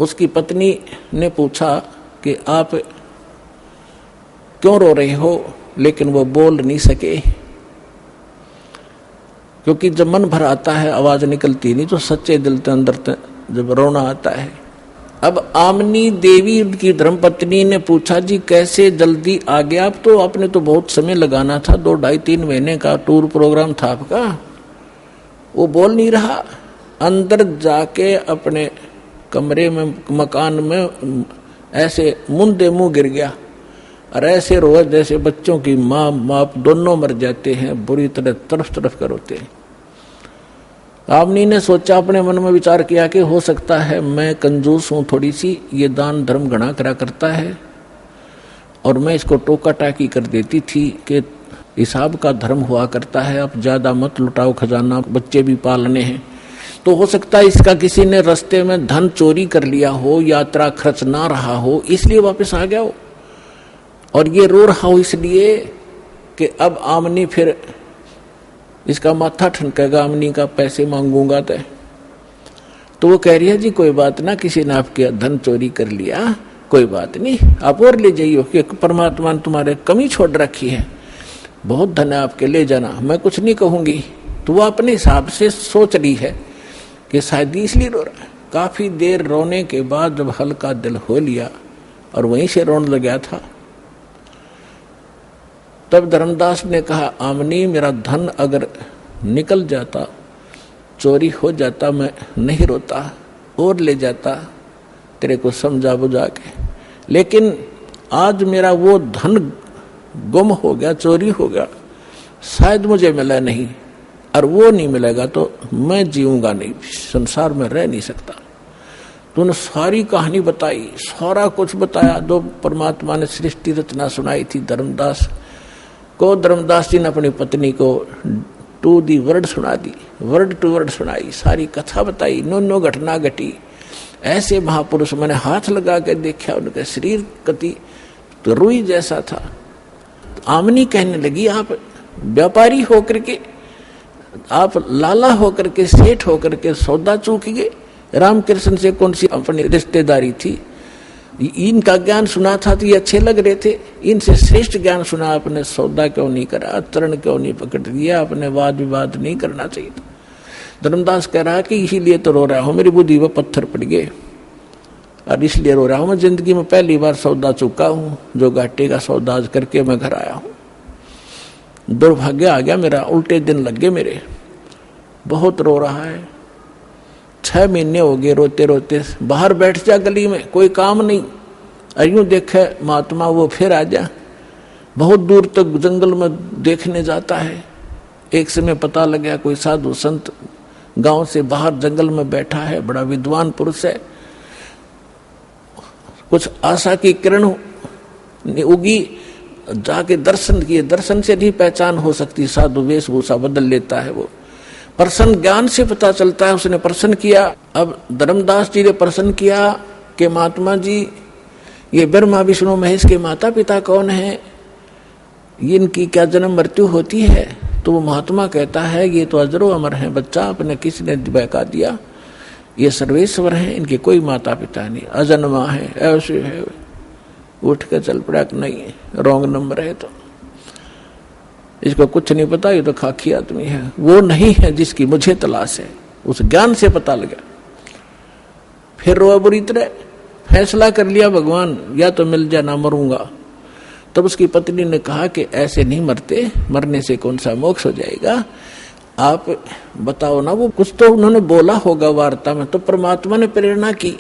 उसकी पत्नी ने पूछा कि आप क्यों रो रहे हो, लेकिन वो बोल नहीं सके, क्योंकि जब मन भर आता है आवाज निकलती नहीं, तो सच्चे दिल के अंदर जब रोना आता है। अब आमनी देवी उनकी धर्मपत्नी ने पूछा, जी कैसे जल्दी आ गया, आप तो आपने तो बहुत समय लगाना था, 2 ढाई 3 महीने का टूर प्रोग्राम था आपका। वो बोल नहीं रहा, अंदर जाके अपने कमरे में मकान में ऐसे मुंदे मुंह गिर गया और ऐसे रोए जैसे बच्चों की माँ बाप दोनों मर जाते हैं, बुरी तरह तरफ तरफ कर रोते हैं। आमनी ने सोचा, अपने मन में विचार किया कि हो सकता है मैं कंजूस हूं थोड़ी सी, ये दान धर्म घना करा करता है और मैं इसको टोका टाकी कर देती थी कि हिसाब का धर्म हुआ करता है, अब ज्यादा मत लुटाओ खजाना, बच्चे भी पालने हैं। तो हो सकता है इसका किसी ने रास्ते में धन चोरी कर लिया हो, यात्रा खर्च ना रहा हो, इसलिए वापस आ गया हो, और ये रो रहा हो इसलिए कि अब आमनी फिर इसका माथा ठनकेगा, आमनी का पैसे मांगूंगा तो वो कह रही है, जी कोई बात ना, किसी ने आपके धन चोरी कर लिया, कोई बात नहीं, आप और ले जाइए, कि परमात्मा ने तुम्हारे कमी छोड़ रखी है, बहुत धन है आपके, ले जाना, मैं कुछ नहीं कहूंगी। तो वो अपने हिसाब से सोच रही है कि शायद इसलिए रो रहा है। काफी देर रोने के बाद जब हल्का दिल हो लिया और वहीं से रोने लग गया था, तब धर्मदास ने कहा, आमनी मेरा धन अगर निकल जाता, चोरी हो जाता, मैं नहीं रोता और ले जाता तेरे को समझा बुझा के, लेकिन आज मेरा वो धन गुम हो गया, चोरी हो गया, शायद मुझे मिला नहीं, और वो नहीं मिलेगा तो मैं जीऊंगा नहीं, संसार में रह नहीं सकता। तूने सारी कहानी बताई, सारा कुछ बताया, जो परमात्मा ने सृष्टि रचना सुनाई थी धर्मदास को। धर्मदास जी ने अपनी पत्नी को टू दी वर्ड सुना दी, वर्ड टू वर्ड सुनाई, सारी कथा बताई, नो घटना घटी। ऐसे महापुरुष मैंने हाथ लगा के देखा, उनके शरीर कति तो रुई जैसा था। आमनी कहने लगी, आप व्यापारी होकर के, आप लाला होकर के, सेठ होकर के सौदा चूक गए, रामकृष्ण से कौन सी अपनी रिश्तेदारी थी, इनका ज्ञान सुना था तो ये अच्छे लग रहे थे, इनसे श्रेष्ठ ज्ञान सुना, आपने सौदा क्यों नहीं करा, चरण क्यों नहीं पकड़ दिया, आपने वाद विवाद नहीं करना चाहिए था। धर्मदास कह रहा है कि इसीलिए तो रो रहा हूं, मेरी बुद्धि में पत्थर पड़ गए और इसलिए रो रहा हूं, मैं जिंदगी में पहली बार सौदा चुका हूं, जो घाटे का सौदा आज करके मैं घर आया हूं। दुर्भाग्य आ गया मेरा, उल्टे दिन लग गए मेरे, बहुत रो रहा है, 6 महीने हो गए रोते रोते। बाहर बैठ जा गली में, कोई काम नहीं, यूं देखे महात्मा वो फिर आ जा, बहुत दूर तक जंगल में देखने जाता है। एक समय पता लग गया कोई साधु संत गांव से बाहर जंगल में बैठा है, बड़ा विद्वान पुरुष है, कुछ आशा की किरण उगी, जाके दर्शन किए, दर्शन से नहीं पहचान हो सकती, साधु वेशभूषा बदल लेता है वो, प्रसन्न ज्ञान से पता चलता है, उसने प्रश्न किया। अब धर्मदास जी ने प्रश्न किया कि महात्मा जी, ये ब्रह्मा विष्णु महेश के माता पिता कौन है, इनकी क्या जन्म मृत्यु होती है? तो वो महात्मा कहता है, ये तो अजरो अमर है बच्चा, अपने किसी ने बहका दिया, ये सर्वेश्वर हैं, इनके कोई माता पिता नहीं, अजन्मा है, ऐसे है। उठ के चल पड़ा कि नहीं, रॉन्ग नंबर है, तो इसको कुछ नहीं पता, ये तो खाकी आदमी है, वो नहीं है जिसकी मुझे तलाश है। उस ज्ञान से पता लगा, फिर रोआ बुरी तरह, फैसला कर लिया भगवान या तो मिल जा ना मरूंगा। तब उसकी पत्नी ने कहा कि ऐसे नहीं मरते, मरने से कौन सा मोक्ष हो जाएगा, आप बताओ ना। वो कुछ तो उन्होंने बोला होगा वार्ता में, तो परमात्मा ने प्रेरणा की,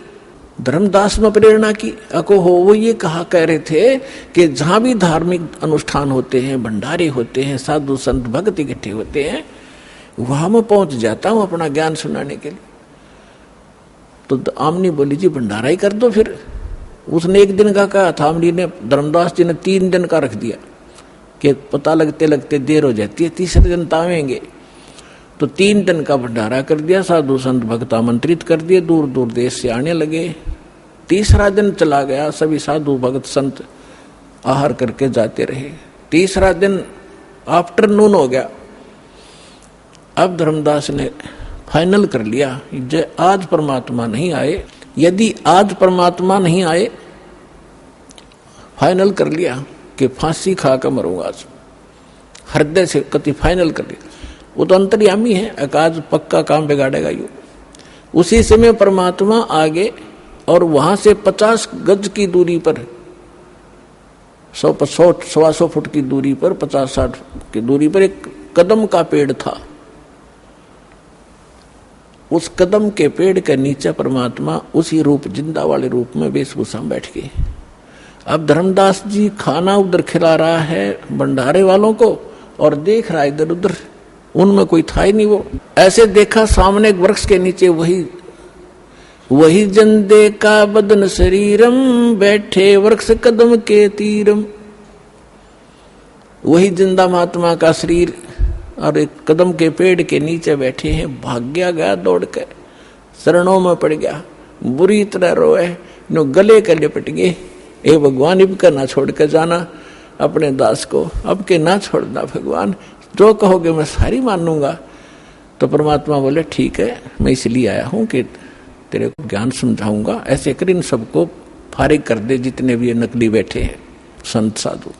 धर्मदास में प्रेरणा की। अको हो वो ये कह रहे थे कि जहां भी धार्मिक अनुष्ठान होते हैं, भंडारे होते हैं, साधु संत भक्त इकट्ठे होते हैं, वहां मैं पहुंच जाता हूं अपना ज्ञान सुनाने के लिए। तो आमनी बोली, जी भंडारा ही कर दो फिर। उसने 1 दिन का कहा था, आमनी ने, धर्मदास जी ने 3 दिन का रख दिया कि पता लगते लगते देर हो जाती है, तीसरे दिन तावेंगे। तो 3 दिन का भंडारा कर दिया, साधु संत भक्त आमंत्रित कर दिए, दूर दूर देश से आने लगे। तीसरा दिन चला गया, सभी साधु भक्त संत आहार करके जाते रहे। तीसरा दिन आफ्टरनून हो गया। अब धर्मदास ने फाइनल कर लिया, आज परमात्मा नहीं आए, यदि आज परमात्मा नहीं आए, फाइनल कर लिया कि फांसी खा कर मरूंगा आज, हृदय से कति फाइनल कर लिया, वो तो अंतर्यामी है, आज पक्का काम बिगाड़ेगा यू। उसी समय परमात्मा आगे और वहां से 50 गज की दूरी पर, 100-125 फुट की दूरी पर, 50-60 की दूरी पर एक कदम का पेड़ था। उस कदम के पेड़ के नीचे परमात्मा उसी रूप, जिंदा वाले रूप में वेशभूषा में बैठ गए। अब धर्मदास जी खाना उधर खिला रहा है भंडारे वालों को और देख रहा है इधर उधर, उनमें कोई था ही नहीं। वो ऐसे देखा सामने एक वृक्ष के नीचे वही जन देखा बदन शरीरम, बैठे वृक्ष कदम के तीरम। वही जिंदा महात्मा का शरीर और एक कदम के पेड़ के नीचे बैठे हैं। भाग्या गया दौड़ के, शरणों में पड़ गया, बुरी तरह रोए, नो गले के लिपट गए। ए भगवान, इनका ना छोड़ के जाना अपने दास को, अब के ना छोड़ना भगवान, जो कहोगे मैं सारी मानूंगा। तो परमात्मा बोले ठीक है, मैं इसलिए आया हूं कि तेरे को ज्ञान समझाऊंगा, ऐसे कर इन सबको फारिग कर दे जितने भी नकली बैठे हैं संत साधु।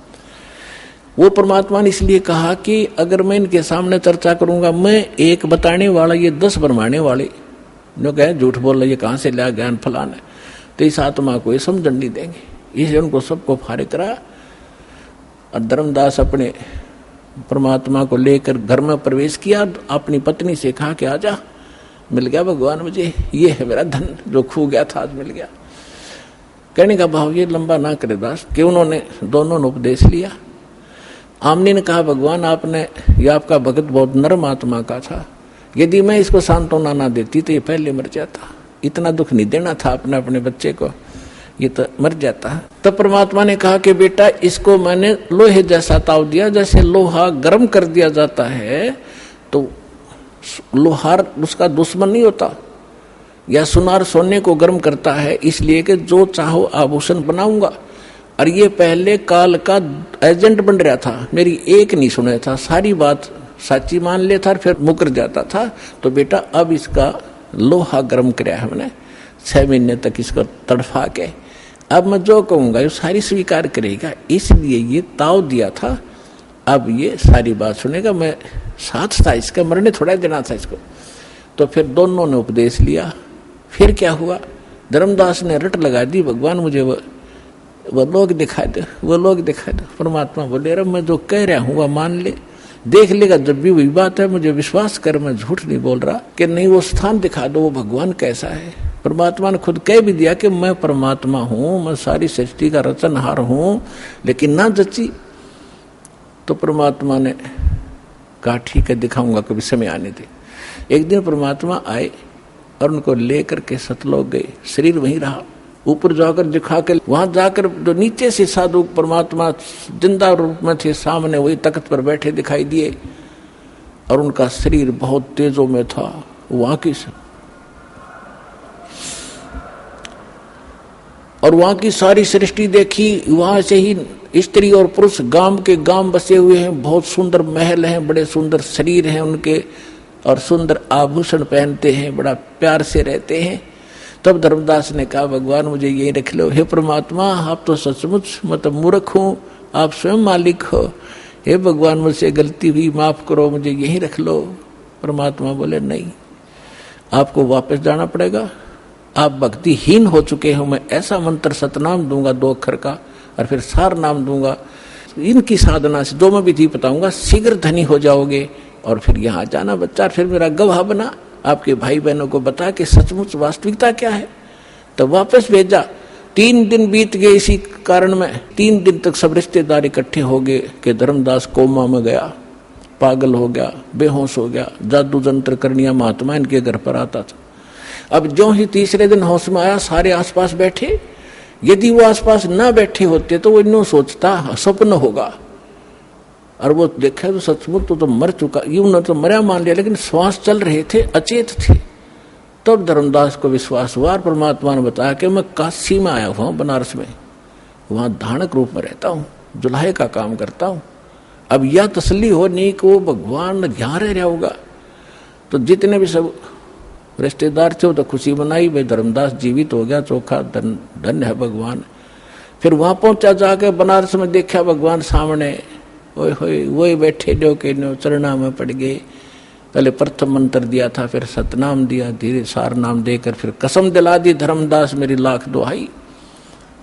वो परमात्मा ने इसलिए कहा कि अगर मैं इनके सामने चर्चा करूंगा, मैं एक बताने वाला, ये 10 बनवाने वाले जो कहे झूठ बोल रहे, ये कहां से लिया ज्ञान फलाना, तो इस आत्मा को ये समझन नहीं देंगे। इसलिए उनको सबको फारिग करा। और धर्मदास अपने परमात्मा को लेकर घर में प्रवेश किया, अपनी पत्नी से कहा कि आजा, मिल गया भगवान मुझे, ये है मेरा धन जो खो गया था, आज मिल गया। कहने का भाव ये लंबा ना करे दास, कि उन्होंने दोनों ने उपदेश लिया। आमनी ने कहा भगवान आपने, ये आपका भगत बहुत नरम आत्मा का था, यदि मैं इसको सांत्वना ना देती तो ये पहले मर जाता, इतना दुख नहीं देना था अपने बच्चे को, ये तो मर जाता। तब परमात्मा ने कहा कि बेटा इसको मैंने लोहे जैसा ताव दिया, जैसे लोहा गर्म कर दिया जाता है तो लोहार उसका दुश्मन नहीं होता, या सुनार सोने को गर्म करता है, इसलिए कि जो चाहो आभूषण बनाऊंगा। और ये पहले काल का एजेंट बन रहा था, मेरी एक नहीं सुना था, सारी बात सच्ची मान लेता फिर मुकर जाता था। तो बेटा अब इसका लोहा गर्म कराया हमने 6 महीने तक इसको तड़फा के, अब मैं जो कहूंगा ये सारी स्वीकार करेगा, इसलिए ये ताव दिया था। अब ये सारी बात सुनेगा, मैं साथ था इसका, मरने थोड़ा देना था इसको। तो फिर दोनों ने उपदेश लिया। फिर क्या हुआ, धर्मदास ने रट लगा दी, भगवान मुझे वो लोग दिखा दे, वो लोग दिखा दे। परमात्मा बोले अरे मैं जो कह रहा हूँ वह मान ले, देख लेगा जब भी वही बात है, मुझे विश्वास कर, मैं झूठ नहीं बोल रहा, कि नहीं वो स्थान दिखा दो, वो भगवान कैसा है। परमात्मा ने खुद कह भी दिया कि मैं परमात्मा हूँ, मैं सारी सृष्टि का रचनहार हूँ, लेकिन ना जची। तो परमात्मा ने कहा ठीक है दिखाऊंगा, कभी समय आने दे। एक दिन परमात्मा आए और उनको लेकर के सतलोक गए, शरीर वहीं रहा। ऊपर जाकर दिखा के, वहां जाकर जो नीचे से साधु परमात्मा जिंदा रूप में थे, सामने वही तख्त पर बैठे दिखाई दिए, और उनका शरीर बहुत तेजों में था। वहां की और वहां की सारी सृष्टि देखी, वहां से ही स्त्री और पुरुष गांव के गांव बसे हुए हैं, बहुत सुंदर महल हैं, बड़े सुंदर शरीर हैं उनके, और सुंदर आभूषण पहनते हैं, बड़ा प्यार से रहते हैं। तब धर्मदास ने कहा भगवान मुझे यही रख लो, हे परमात्मा आप तो सचमुच मतलब मूर्ख हूं, आप स्वयं मालिक हो, हे भगवान मुझसे गलती हुई, माफ करो, मुझे यही रख लो। परमात्मा बोले नहीं, आपको वापस जाना पड़ेगा, आप भक्तिहीन हो चुके हो। मैं ऐसा मंत्र सतनाम दूंगा 2 अक्षर का, और फिर सार नाम दूंगा, इनकी साधना से जो मैं विधि बताऊंगा शीघ्र धनी हो जाओगे, और फिर यहाँ जाना बच्चा, फिर मेरा गवाह बना, आपके भाई बहनों को बता कि सचमुच वास्तविकता क्या है। तो वापस भेजा। 3 दिन बीत गए इसी कारण में, 3 दिन तक सब रिश्तेदार इकट्ठे हो गए कि धर्मदास कोमा में गया, पागल हो गया, बेहोश हो गया, जादू जंत्र करनिया महात्मा इनके घर पर आता था। अब जो ही तीसरे दिन होश में आया, सारे आसपास बैठे, यदि वो आसपास ना बैठे होते तो वो इन्हों सोचता स्वप्न होगा, और वो देखा तो सचमुच तो मर चुका, यूं न तो मरा मान लिया, लेकिन श्वास चल रहे थे, अचेत थे। तब तो धर्मदास को विश्वास हुआ, और परमात्मा ने बताया कि मैं काशी में आया हुआ हूं, बनारस में, वहां धानक रूप में रहता हूं, जुल्हे का काम करता हूं। अब यह तसल्ली हो नहीं कि वो भगवान यहाँ रह रहा होगा। तो जितने भी सब रिश्तेदार थे तो खुशी मनाई, भाई धर्मदास जीवित हो गया, चोखा धन्य है भगवान। फिर वहां पहुंचा, जाके बनारस में देखा भगवान सामने, ओए होए वही बैठे जो के नो चरणा में पड़ गए। पहले प्रथम मंत्र दिया था, फिर सतनाम दिया, धीरे सार नाम देकर फिर कसम दिला दी, धर्मदास मेरी लाख दुहाई,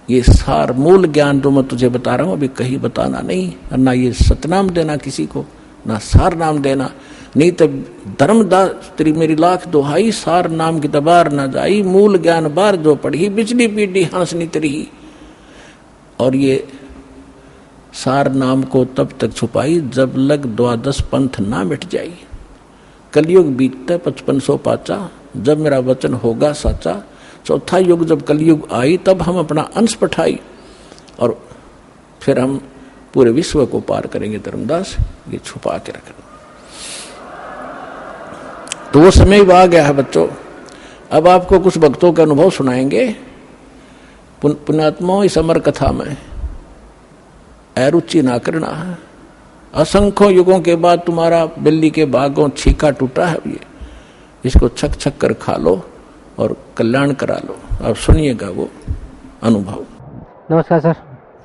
ये सार मूल ज्ञान जो मैं तुझे बता रहा हूं अभी कहीं बताना नहीं, और ना ये सतनाम देना किसी को, ना सार नाम देना, नहीं तो धर्मदास तेरी मेरी लाख दुहाई, सार नाम की तबार ना जाई, मूल ज्ञान बार जो पढ़ी, बिजली पीढ़ी हंसनी तेरी। और ये सार नाम को तब तक छुपाई जब लग द्वादश पंथ ना मिट जाई। कलयुग बीतते 5500 पाचा, जब मेरा वचन होगा साचा। चौथा युग जब कलयुग आई तब हम अपना अंश पठाई, और फिर हम पूरे विश्व को पार करेंगे। धर्मदास ये छुपा के रखना। तो वो समय आ गया है बच्चों। अब आपको कुछ भक्तों के अनुभव सुनाएंगे। पुण्यात्माओं, इस अमर कथा में अरुचि ना करना है। असंख्यों युगों के बाद तुम्हारा बिल्ली के भागों छीका टूटा है, ये इसको छक छक कर खा लो और कल्याण करा लो। अब सुनिएगा वो अनुभव। नमस्कार सर।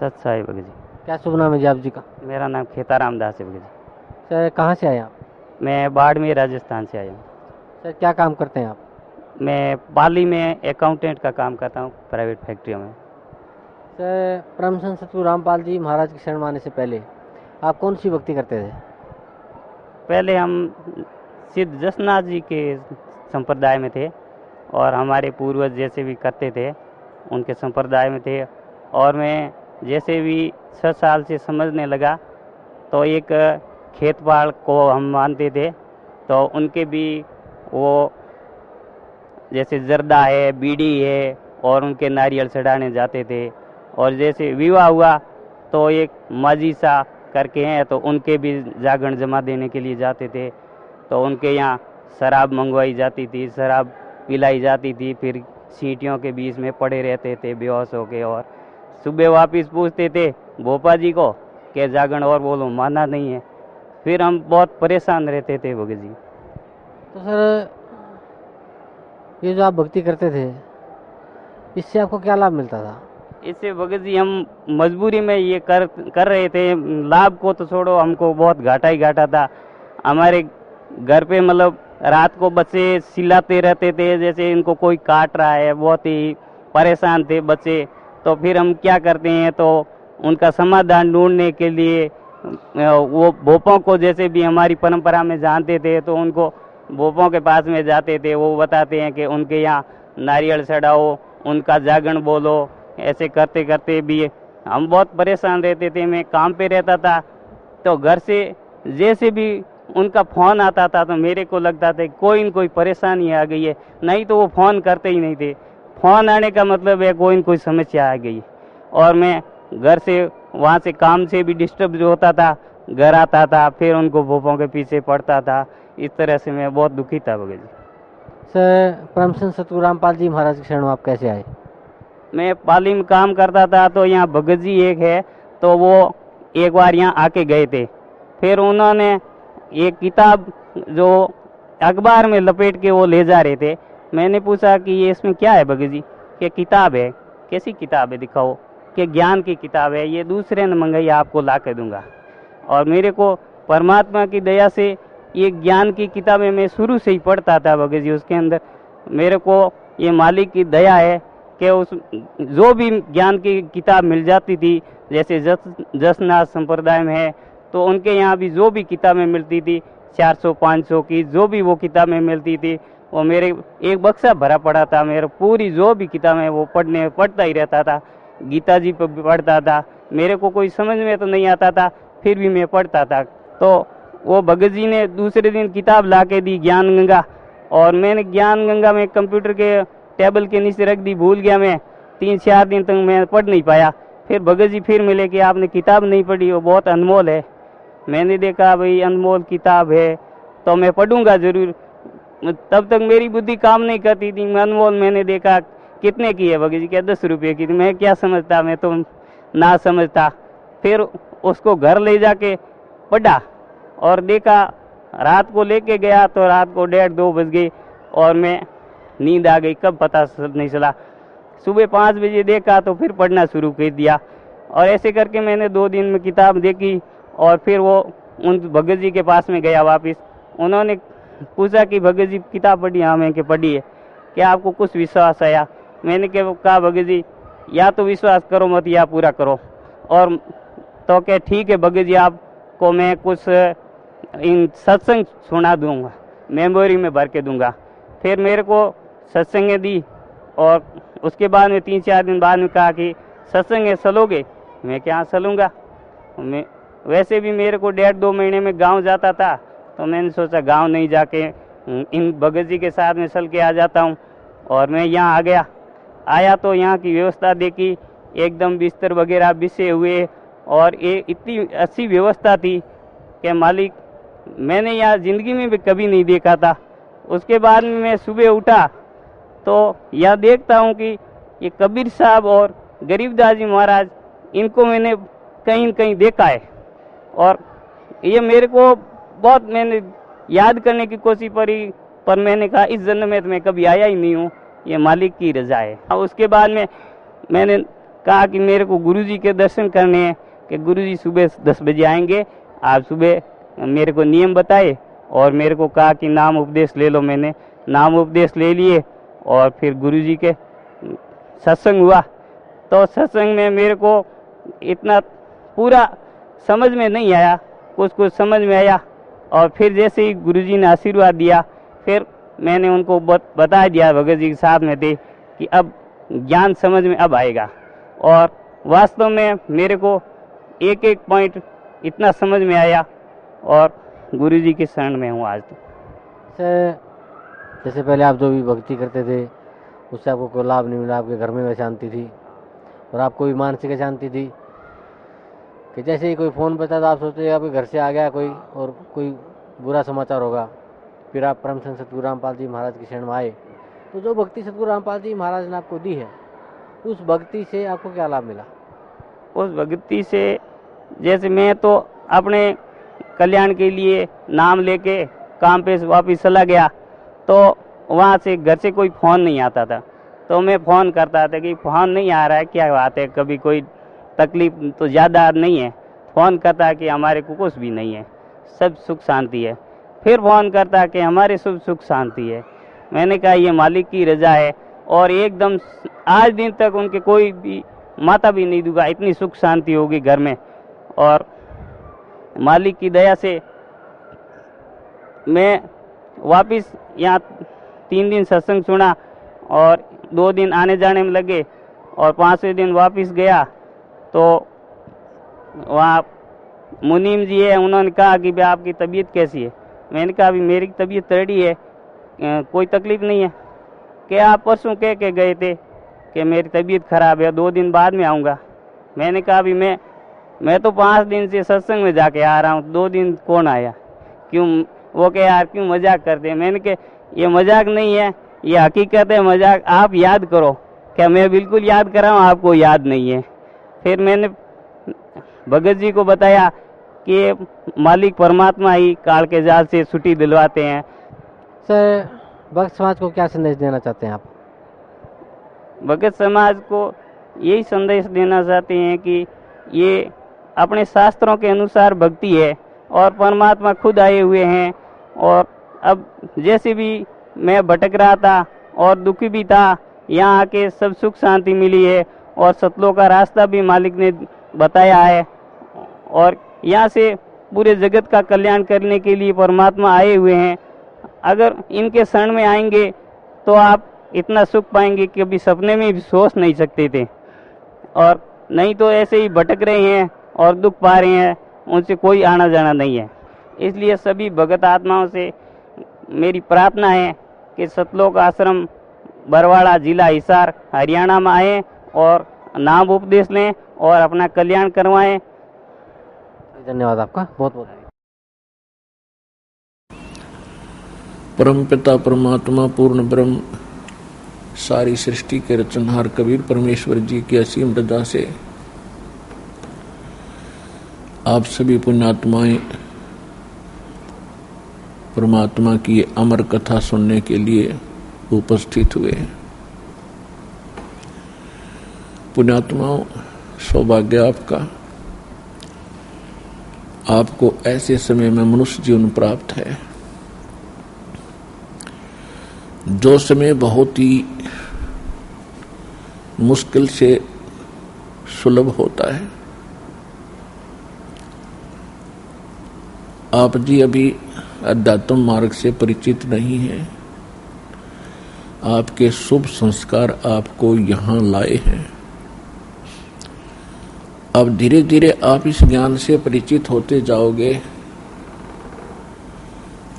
सत साई भगत जी। क्या शुभ नाम है जी आप जी का? मेरा नाम खेताराम दास है भगत जी। सर कहाँ से आए आप? मैं बाड़मेर राजस्थान से आया हूँ। सर क्या काम करते हैं आप? मैं पाली में अकाउंटेंट का काम करता हूँ, प्राइवेट फैक्ट्रियों में। सर परम संत सतगुरु रामपाल जी महाराज की शरण आने से पहले आप कौन सी भक्ति करते थे? पहले हम सिद्ध जसनाथ जी के संप्रदाय में थे, और हमारे पूर्वज जैसे भी करते थे उनके संप्रदाय में थे। और मैं जैसे भी 6 साल से समझने लगा तो एक खेत बाड़ को हम मानते थे, तो उनके भी वो जैसे जर्दा है, बीड़ी है, और उनके नारियल चढ़ाने जाते थे। और जैसे विवाह हुआ तो एक माजी सा करके हैं, तो उनके भी जागरण जमा देने के लिए जाते थे। तो उनके यहाँ शराब मंगवाई जाती थी, शराब पिलाई जाती थी, फिर सीटियों के बीच में पड़े रहते थे बेहोश होके। और सुबह वापस पूछते थे भोपा जी को कि जागरण और बोलो, माना नहीं है। फिर हम बहुत परेशान रहते थे भगत जी। तो सर ये जो आप भक्ति करते थे इससे आपको क्या लाभ मिलता था? इससे भगत जी हम मजबूरी में ये कर रहे थे। लाभ को तो छोड़ो, हमको बहुत घाटा ही घाटा था। हमारे घर पे मतलब रात को बच्चे चिल्लाते रहते थे, जैसे इनको कोई काट रहा है, बहुत ही परेशान थे बच्चे। तो फिर हम क्या करते हैं, तो उनका समाधान ढूंढने के लिए वो भोपों को जैसे भी हमारी परंपरा में जानते थे, तो उनको भोपों के पास में जाते थे। वो बताते हैं कि उनके यहाँ नारियल चढ़ाओ, उनका जागरण बोलो। ऐसे करते करते भी हम बहुत परेशान रहते थे। मैं काम पे रहता था, तो घर से जैसे भी उनका फ़ोन आता था तो मेरे को लगता था कोई न कोई परेशानी आ गई है, नहीं तो वो फ़ोन करते ही नहीं थे। फ़ोन आने का मतलब है कोई न कोई समस्या आ गई। और मैं घर से वहाँ से काम से भी डिस्टर्ब जो होता था, घर आता था, फिर उनको भोपों के पीछे पड़ता था। इस तरह से मैं बहुत दुखी था भगत जी। सर परम संत सतगुरु रामपाल जी महाराज की शरण में आप कैसे आए? मैं पाली में काम करता था, तो यहाँ भगत जी एक है, तो वो एक बार यहाँ आके गए थे। फिर उन्होंने एक किताब जो अखबार में लपेट के वो ले जा रहे थे। मैंने पूछा कि ये इसमें क्या है भगत जी? कि किताब है। कैसी किताब है दिखाओ? कि ज्ञान की किताब है, ये दूसरे ने मंगाई, आपको ला के दूंगा। और मेरे को परमात्मा की दया से ये ज्ञान की किताबें मैं शुरू से ही पढ़ता था भगत जी। उसके अंदर मेरे को ये मालिक की दया है कि उस जो भी ज्ञान की किताब मिल जाती थी, जैसे जसनाथ संप्रदाय में है, तो उनके यहाँ भी जो भी किताबें मिलती थी 400-500 की जो भी वो किताबें मिलती थी, वो मेरे एक बक्सा भरा पड़ा था। मेरे पूरी जो भी किताबें वो पढ़ता ही रहता था। गीता जी पर भी पढ़ता था। मेरे को कोई समझ में तो नहीं आता था, फिर भी मैं पढ़ता था। तो वो भगत जी ने दूसरे दिन किताब ला के दी, ज्ञान गंगा। और मैंने ज्ञान गंगा में कंप्यूटर के टेबल के नीचे रख दी, भूल गया मैं। 3-4 दिन तक मैं पढ़ नहीं पाया। फिर भगत जी फिर मिले कि आपने किताब नहीं पढ़ी, वो बहुत अनमोल है। मैंने देखा भाई अनमोल किताब है तो मैं पढ़ूंगा जरूर। तब तक मेरी बुद्धि काम नहीं करती थी। अनमोल मैंने देखा कितने की है भगत जी? क्या 10 रुपये की थी। मैं क्या समझता, मैं तो ना समझता। फिर उसको घर ले जाके पढ़ा और देखा। रात को लेके गया तो रात को 1:30-2 बज गए। और मैं नींद आ गई, कब पता नहीं चला। सुबह 5 बजे देखा तो फिर पढ़ना शुरू कर दिया, और ऐसे करके मैंने 2 दिन में किताब देखी। और फिर वो उन भगत जी के पास में गया वापस। उन्होंने पूछा कि भगत जी किताब पढ़ी? हाँ मैं कि पढ़ी है। क्या आपको कुछ विश्वास आया? मैंने कहा भगत जी या तो विश्वास करो मत या पूरा करो। और तो क्या ठीक है भगत जी, आपको मैं कुछ इन सत्संग सुना दूंगा, मेमोरी में भर के दूंगा। फिर मेरे को सत्संग दी, और उसके बाद में 3-4 दिन बाद में कहा कि सत्संग है चलोगे? मैं क्या चलूँगा। मैं वैसे भी मेरे को 1.5-2 महीने में गांव जाता था, तो मैंने सोचा गांव नहीं जाके इन भगत जी के साथ में चल के आ जाता हूँ। और मैं यहाँ आ आया तो यहाँ की व्यवस्था देखी, एकदम बिस्तर वगैरह बिछे हुए, और ये इतनी अच्छी व्यवस्था थी कि मालिक मैंने यहाँ ज़िंदगी में भी कभी नहीं देखा था। उसके बाद में मैं सुबह उठा तो यह देखता हूँ कि ये कबीर साहब और गरीबदास जी महाराज, इनको मैंने कहीं न कहीं देखा है। और ये मेरे को बहुत मैंने याद करने की कोशिश करी, पर मैंने कहा इस जन्म में तो मैं कभी आया ही नहीं हूँ, ये मालिक की रजा है। उसके बाद में मैंने कहा कि मेरे को गुरुजी के दर्शन करने हैं, कि गुरुजी सुबह 10 बजे आएंगे। आप सुबह मेरे को नियम बताए और मेरे को कहा कि नाम उपदेश ले लो। मैंने नाम उपदेश ले लिए, और फिर गुरुजी के सत्संग हुआ। तो सत्संग में मेरे को इतना पूरा समझ में नहीं आया, कुछ कुछ समझ में आया। और फिर जैसे ही गुरुजी ने आशीर्वाद दिया, फिर मैंने उनको बता दिया, भगत जी के साथ में थे, कि अब ज्ञान समझ में अब आएगा। और वास्तव में मेरे को एक एक पॉइंट इतना समझ में आया, और गुरुजी के शरण में हूँ आज। जैसे पहले आप जो भी भक्ति करते थे उससे आपको कोई लाभ नहीं मिला, आपके घर में वह शांति थी और आपको भी मानसिक शांति थी कि जैसे ही कोई फ़ोन पे था तो आप सोचते आपके घर से आ गया कोई और कोई बुरा समाचार होगा। फिर आप परम संत सतगुरु रामपाल जी महाराज की शरण में आए, तो जो भक्ति सतगुरु रामपाल जी महाराज ने आपको दी है, उस भक्ति से आपको क्या लाभ मिला? उस भक्ति से जैसे मैं तो अपने कल्याण के लिए नाम लेके काम पे वापस चला गया, तो वहाँ से घर से कोई फ़ोन नहीं आता था। तो मैं फ़ोन करता था कि फ़ोन नहीं आ रहा है, क्या बात है, कभी कोई तकलीफ तो ज़्यादा नहीं है। फ़ोन करता कि हमारे को कुछ भी नहीं है, सब सुख शांति है। फिर फ़ोन करता कि हमारे सब सुख शांति है। मैंने कहा ये मालिक की रजा है, और एकदम आज दिन तक उनके कोई भी माता भी नहीं दूंगा, इतनी सुख शांति होगी घर में। और मालिक की दया से मैं वापस यहाँ 3 दिन सत्संग सुना, और 2 दिन आने जाने में लगे, और 5वें दिन वापस गया तो वहाँ मुनीम जी है, उन्होंने कहा कि भाई आपकी तबीयत कैसी है? मैंने कहा अभी मेरी तबीयत तगड़ी है, कोई तकलीफ़ नहीं है। क्या आप परसों कह के गए थे कि मेरी तबीयत ख़राब है, 2 दिन बाद में आऊँगा। मैंने कहा अभी मैं तो 5 दिन से सत्संग में जाके आ रहा हूँ, 2 दिन कौन आया? क्यों? वो कहे यार क्यों मजाक करते हैं? मैंने कहा ये मजाक नहीं है, ये हकीकत है। मजाक आप याद करो। क्या मैं बिल्कुल याद कर रहा हूँ, आपको याद नहीं है? फिर मैंने भगत जी को बताया कि मालिक परमात्मा ही काल के जाल से छुट्टी दिलवाते हैं। सर, भक्त समाज को क्या संदेश देना चाहते हैं आप? भगत समाज को यही संदेश देना चाहते हैं कि ये अपने शास्त्रों के अनुसार भक्ति है, और परमात्मा खुद आए हुए हैं। और अब जैसे भी मैं भटक रहा था और दुखी भी था, यहाँ आके सब सुख शांति मिली है, और सतलों का रास्ता भी मालिक ने बताया है। और यहाँ से पूरे जगत का कल्याण करने के लिए परमात्मा आए हुए हैं। अगर इनके शरण में आएंगे तो आप इतना सुख पाएंगे कि अभी सपने में भी सोच नहीं सकते थे। और नहीं तो ऐसे ही भटक रहे हैं और दुख पा रहे हैं, उनसे कोई आना जाना नहीं है। इसलिए सभी भगत आत्माओं से मेरी प्रार्थना है कि सतलोक आश्रम बरवाड़ा, जिला हिसार, हरियाणा में आए और नाम उपदेश लें और अपना कल्याण करवाएं। धन्यवाद आपका, बहुत बहुत। परम पिता परमात्मा पूर्ण ब्रह्म सारी सृष्टि के रचनहार कबीर परमेश्वर जी की असीम रजा से आप सभी पुण्यात्माएं परमात्मा की अमर कथा सुनने के लिए उपस्थित हुए। पुण्यात्माओं, सौभाग्य आपका, आपको ऐसे समय में मनुष्य जीवन प्राप्त है जो समय बहुत ही मुश्किल से सुलभ होता है। आप जी अभी अध्यात्म मार्ग से परिचित नहीं हैं। आपके शुभ संस्कार आपको यहाँ लाए हैं। अब धीरे धीरे आप इस ज्ञान से परिचित होते जाओगे।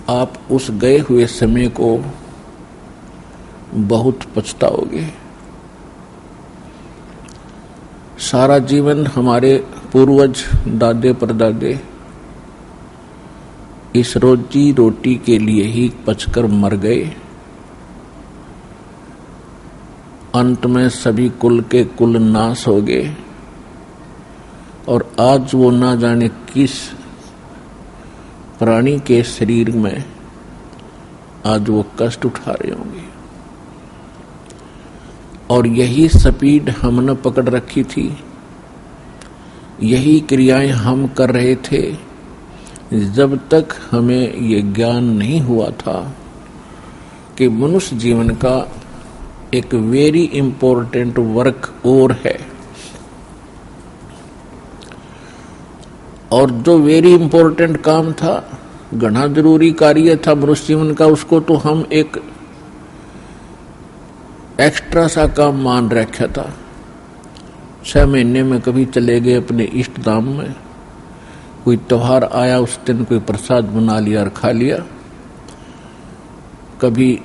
आप उस गए हुए समय को बहुत पछताओगे। सारा जीवन हमारे पूर्वज दादे परदादे इस रोजी रोटी के लिए ही पचकर मर गए। अंत में सभी कुल के कुल नाश हो गए और आज वो ना जाने किस प्राणी के शरीर में आज वो कष्ट उठा रहे होंगे। और यही स्पीड हमने पकड़ रखी थी, यही क्रियाएं हम कर रहे थे जब तक हमें ये ज्ञान नहीं हुआ था कि मनुष्य जीवन का एक वेरी इंपॉर्टेंट वर्क और है। और जो वेरी इंपॉर्टेंट काम था, घना जरूरी कार्य था मनुष्य जीवन का, उसको तो हम एक एक्स्ट्रा सा काम मान रखा था। 6 महीने में कभी चले गए अपने इष्ट धाम में, कोई त्योहार आया उस दिन कोई प्रसाद बना लिया और खा लिया, कभी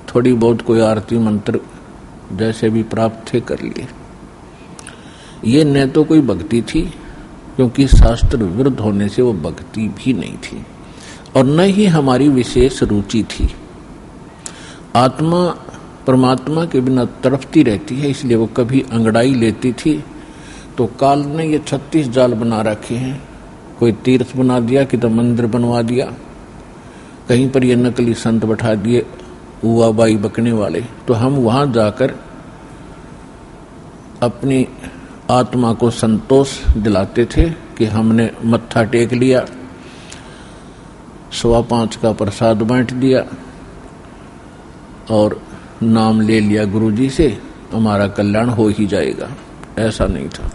थोड़ी बहुत कोई आरती मंत्र जैसे भी प्राप्त थे कर लिए। ये न तो कोई भक्ति थी, क्योंकि शास्त्र विरुद्ध होने से वो भक्ति भी नहीं थी, और न ही हमारी विशेष रुचि थी। आत्मा परमात्मा के बिना तड़पती रहती है, इसलिए वो कभी अंगड़ाई लेती थी तो काल ने ये 36 जाल बना रखे हैं। कोई तीर्थ बना दिया, कि तो मंदिर बनवा दिया, कहीं पर ये नकली संत बैठा दिए हुआ बाई बकने वाले, तो हम वहां जाकर अपनी आत्मा को संतोष दिलाते थे कि हमने मत्था टेक लिया, 5.25 का प्रसाद बांट दिया और नाम ले लिया गुरुजी से, हमारा कल्याण हो ही जाएगा। ऐसा नहीं था।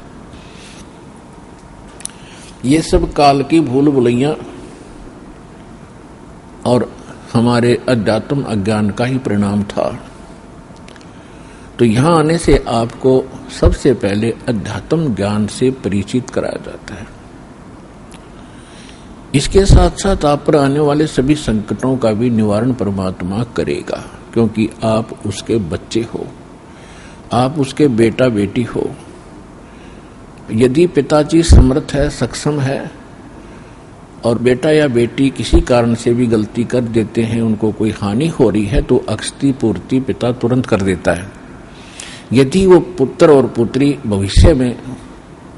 ये सब काल की भूल भुलैया और हमारे अध्यात्म अज्ञान का ही परिणाम था। तो यहां आने से आपको सबसे पहले अध्यात्म ज्ञान से परिचित कराया जाता है। इसके साथ साथ आप पर आने वाले सभी संकटों का भी निवारण परमात्मा करेगा, क्योंकि आप उसके बच्चे हो, आप उसके बेटा बेटी हो। यदि पिताजी समर्थ है, सक्षम है, और बेटा या बेटी किसी कारण से भी गलती कर देते हैं, उनको कोई हानि हो रही है, तो अक्षति पूर्ति पिता तुरंत कर देता है। यदि वो पुत्र और पुत्री भविष्य में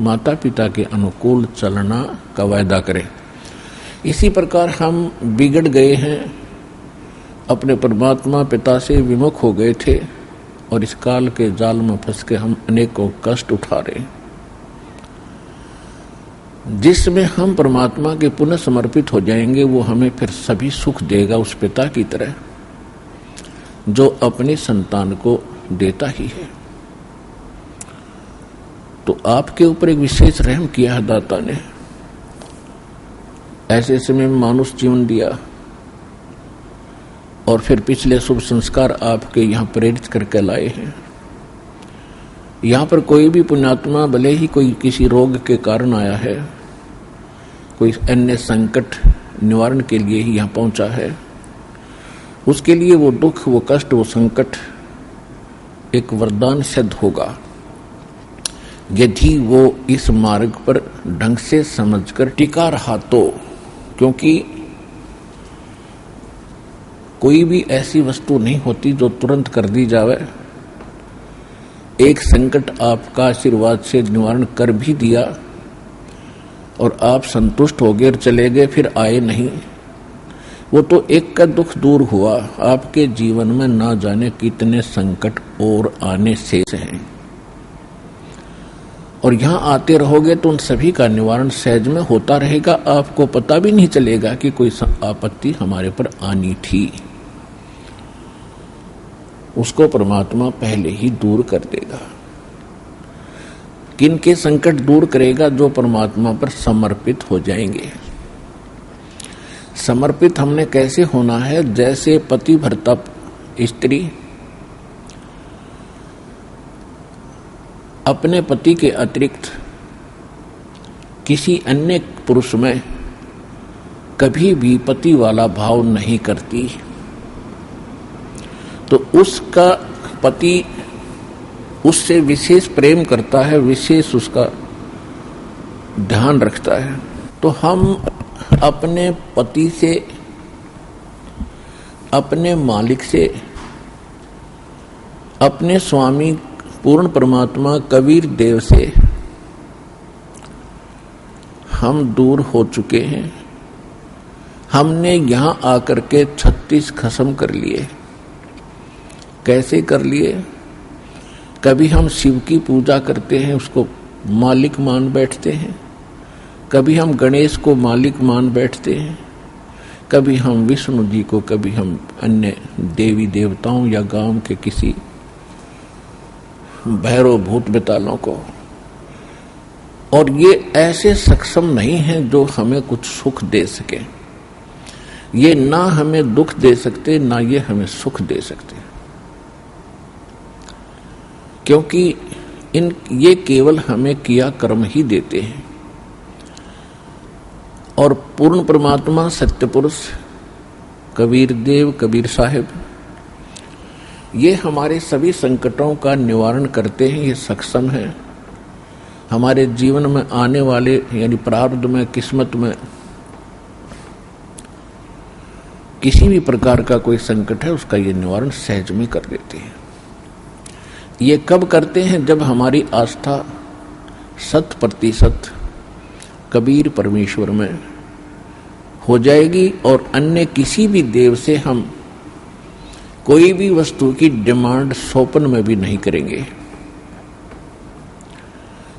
माता पिता के अनुकूल चलना का वायदा करें। इसी प्रकार हम बिगड़ गए हैं, अपने परमात्मा पिता से विमुख हो गए थे, और इस काल के जाल में फंस के हम अनेकों कष्ट उठा रहे हैं। जिसमें हम परमात्मा के पुनः समर्पित हो जाएंगे, वो हमें फिर सभी सुख देगा, उस पिता की तरह जो अपनी संतान को देता ही है। तो आपके ऊपर एक विशेष रहम किया है दाता ने, ऐसे समय में मानुष जीवन दिया, और फिर पिछले शुभ संस्कार आपके यहाँ प्रेरित करके लाए हैं। यहाँ पर कोई भी पुण्यात्मा भले ही कोई किसी रोग के कारण आया है, कोई अन्य संकट निवारण के लिए ही यहाँ पहुंचा है, उसके लिए वो दुख, वो कष्ट, वो संकट एक वरदान सिद्ध होगा, यदि वो इस मार्ग पर ढंग से समझकर टिका रहा तो। क्योंकि कोई भी ऐसी वस्तु नहीं होती जो तुरंत कर दी जावे। एक संकट आपका आशीर्वाद से निवारण कर भी दिया और आप संतुष्ट हो गए और चले गए, फिर आए नहीं, वो तो एक का दुख दूर हुआ, आपके जीवन में ना जाने कितने संकट और आने शेष हैं, और यहां आते रहोगे तो उन सभी का निवारण सहज में होता रहेगा। आपको पता भी नहीं चलेगा कि कोई आपत्ति हमारे पर आनी थी। उसको परमात्मा पहले ही दूर कर देगा। किनके संकट दूर करेगा? जो परमात्मा पर समर्पित हो जाएंगे। समर्पित हमने कैसे होना है? जैसे पति भरता स्त्री अपने पति के अतिरिक्त किसी अन्य पुरुष में कभी भी पति वाला भाव नहीं करती, तो उसका पति उससे विशेष प्रेम करता है, विशेष उसका ध्यान रखता है। तो हम अपने पति से, अपने मालिक से, अपने स्वामी पूर्ण परमात्मा कबीर देव से हम दूर हो चुके हैं। हमने यहां आकर के 36 खसम कर लिए। कैसे कर लिए? कभी हम शिव की पूजा करते हैं, उसको मालिक मान बैठते हैं। कभी हम गणेश को मालिक मान बैठते हैं। कभी हम विष्णु जी को, कभी हम अन्य देवी देवताओं या गांव के किसी भैरव भूत बेतालों को। और ये ऐसे सक्षम नहीं हैं जो हमें कुछ सुख दे सके। ये ना हमें दुख दे सकते, ना ये हमें सुख दे सकते, क्योंकि ये केवल हमें किया कर्म ही देते हैं। और पूर्ण परमात्मा सत्य पुरुष कबीर देव, कबीर साहिब, ये हमारे सभी संकटों का निवारण करते हैं। ये सक्षम है। हमारे जीवन में आने वाले यानी प्रारब्ध में, किस्मत में किसी भी प्रकार का कोई संकट है, उसका ये निवारण सहज में कर देते हैं। ये कब करते हैं? जब हमारी आस्था 100% कबीर परमेश्वर में हो जाएगी और अन्य किसी भी देव से हम कोई भी वस्तु की डिमांड स्वप्न में भी नहीं करेंगे।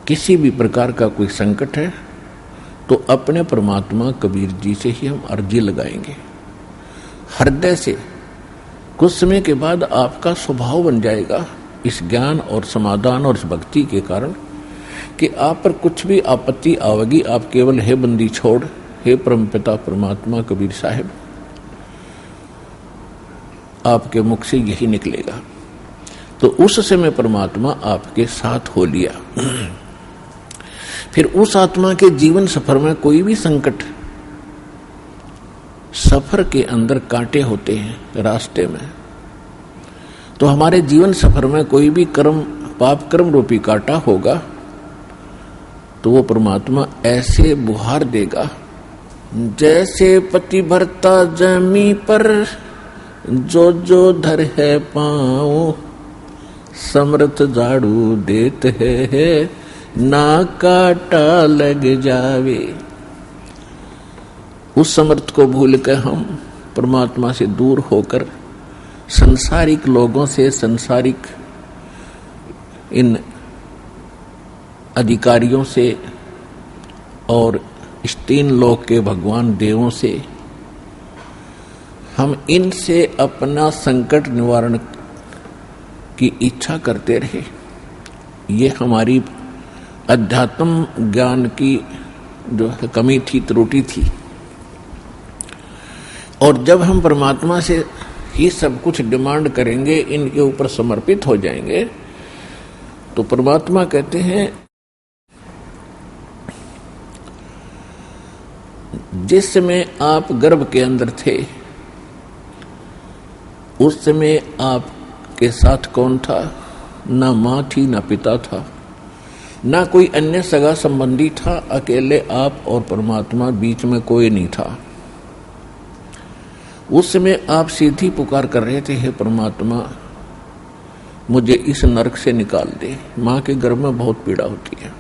किसी भी प्रकार का कोई संकट है तो अपने परमात्मा कबीर जी से ही हम अर्जी लगाएंगे हृदय से। कुछ समय के बाद आपका स्वभाव बन जाएगा इस ज्ञान और समाधान और इस भक्ति के कारण कि आप पर कुछ भी आपत्ति आवेगी, आप केवल हे बंदी छोड़, हे परमपिता परमात्मा कबीर साहिब, आपके मुख से यही निकलेगा। तो उस समय परमात्मा आपके साथ हो लिया। फिर उस आत्मा के जीवन सफर में कोई भी संकट, सफर के अंदर कांटे होते हैं रास्ते में, तो हमारे जीवन सफर में कोई भी कर्म, पाप कर्म रूपी कांटा होगा तो वो परमात्मा ऐसे बुहार देगा जैसे पति भरता जमी पर जो जो धर है पाँव, समर्थ झाड़ू देते है ना काटा लग जावे। उस समर्थ को भूल कर हम परमात्मा से दूर होकर संसारिक लोगों से, संसारिक इन अधिकारियों से और इस 3 लोक के भगवान देवों से हम इनसे अपना संकट निवारण की इच्छा करते रहे। ये हमारी अध्यात्म ज्ञान की जो कमी थी, त्रुटि थी। और जब हम परमात्मा से ही सब कुछ डिमांड करेंगे, इनके ऊपर समर्पित हो जाएंगे, तो परमात्मा कहते हैं जिस समय आप गर्भ के अंदर थे उस समय आपके साथ कौन था? ना माँ थी, ना पिता था, ना कोई अन्य सगा संबंधी था। अकेले आप और परमात्मा, बीच में कोई नहीं था। उस समय आप सीधी पुकार कर रहे थे, हे परमात्मा मुझे इस नरक से निकाल दे। माँ के गर्भ में बहुत पीड़ा होती है।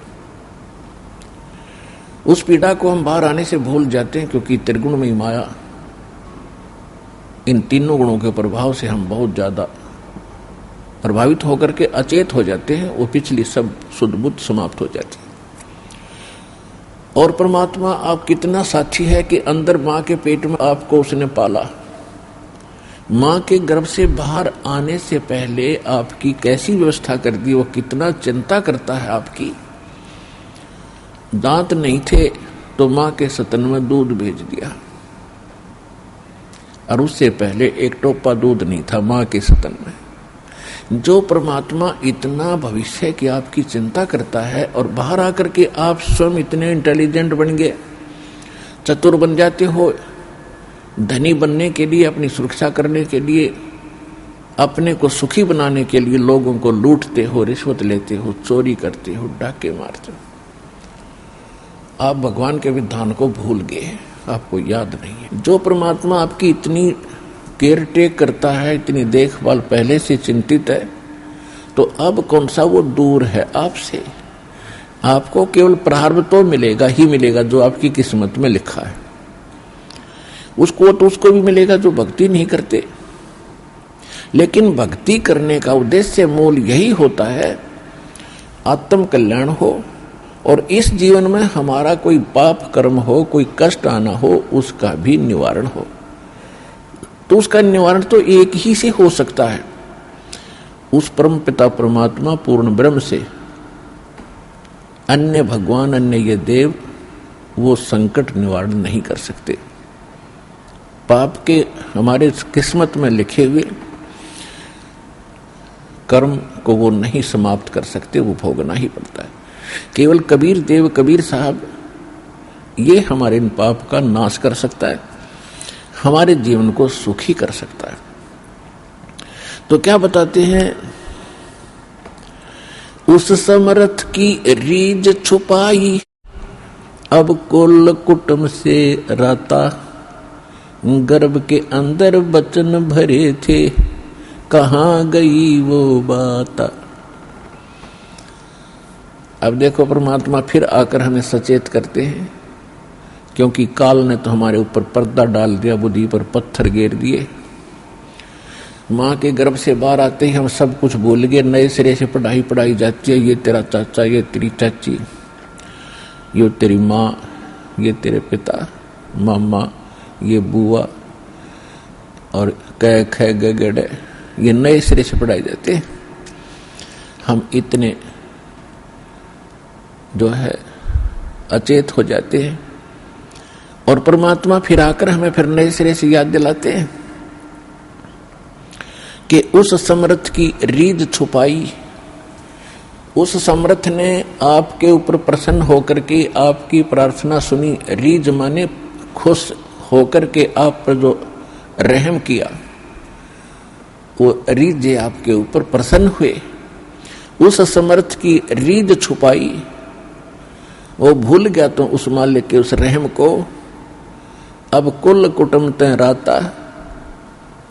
उस पीड़ा को हम बाहर आने से भूल जाते हैं, क्योंकि त्रिगुण में माया इन तीनों गुणों के प्रभाव से हम बहुत ज्यादा प्रभावित होकर के अचेत हो जाते हैं। वो पिछली सब शुद्ध बुद्ध समाप्त हो जाती है। और परमात्मा आप कितना साक्षी है कि अंदर माँ के पेट में आपको उसने पाला। माँ के गर्भ से बाहर आने से पहले आपकी कैसी व्यवस्था कर दी, वो कितना चिंता करता है आपकी। दांत नहीं थे तो माँ के स्तन में दूध भेज दिया, और उससे पहले एक टोपा दूध नहीं था माँ के स्तन में। जो परमात्मा इतना भविष्य की आपकी चिंता करता है और बाहर आकर के आप स्वयं इतने इंटेलिजेंट बन गए, चतुर बन जाते हो, धनी बनने के लिए, अपनी सुरक्षा करने के लिए, अपने को सुखी बनाने के लिए लोगों को लूटते हो, रिश्वत लेते हो, चोरी करते हो, डाके मारते हो। आप भगवान के विधान को भूल गए, आपको याद नहीं है। जो परमात्मा आपकी इतनी केयर टेक करता है, इतनी देखभाल पहले से चिंतित है, तो अब कौन सा वो दूर है आपसे। आपको केवल प्रारब्ध तो मिलेगा ही मिलेगा जो आपकी किस्मत में लिखा है। उसको भी मिलेगा जो भक्ति नहीं करते। लेकिन भक्ति करने का उद्देश्य मूल यही होता है आत्म कल्याण हो, और इस जीवन में हमारा कोई पाप कर्म हो, कोई कष्ट आना हो, उसका भी निवारण हो। तो उसका निवारण तो एक ही से हो सकता है, उस परम पिता परमात्मा पूर्ण ब्रह्म से। अन्य भगवान, अन्य ये देव वो संकट निवारण नहीं कर सकते। पाप के हमारे किस्मत में लिखे हुए कर्म को वो नहीं समाप्त कर सकते, वो भोगना ही पड़ता है। केवल कबीर देव, कबीर साहब ये हमारे इन पाप का नाश कर सकता है, हमारे जीवन को सुखी कर सकता है। तो क्या बताते हैं, उस समर्थ की रीझ छुपाई, अब कुल कुटुंब से राता, गर्भ के अंदर बचन भरे थे, कहाँ गई वो बात। अब देखो परमात्मा फिर आकर हमें सचेत करते हैं, क्योंकि काल ने तो हमारे ऊपर पर्दा डाल दिया, बुद्धि पर पत्थर गेर दिए। माँ के गर्भ से बाहर आते ही हम सब कुछ भूल गए, नए सिरे से पढ़ाई जाती है। ये तेरा चाचा, ये तेरी चाची, ये तेरी माँ, ये तेरे पिता, मामा, ये बुआ, और कै खे गड़े, ये नए सिरे से पढ़ाई जाते हैं। हम इतने जो है अचेत हो जाते हैं, और परमात्मा फिर आकर हमें फिर नए सिरे से याद दिलाते हैं कि उस समर्थ की रीझ छुपाई। उस समर्थ ने आपके ऊपर प्रसन्न होकर के आपकी प्रार्थना सुनी। रीझ माने खुश होकर के आप पर जो रहम किया, वो रीझ आपके ऊपर प्रसन्न हुए। उस समर्थ की रीझ छुपाई, वो भूल गया तो उस मालिक के उस रहम को। अब कुल कुटुंब तय राता,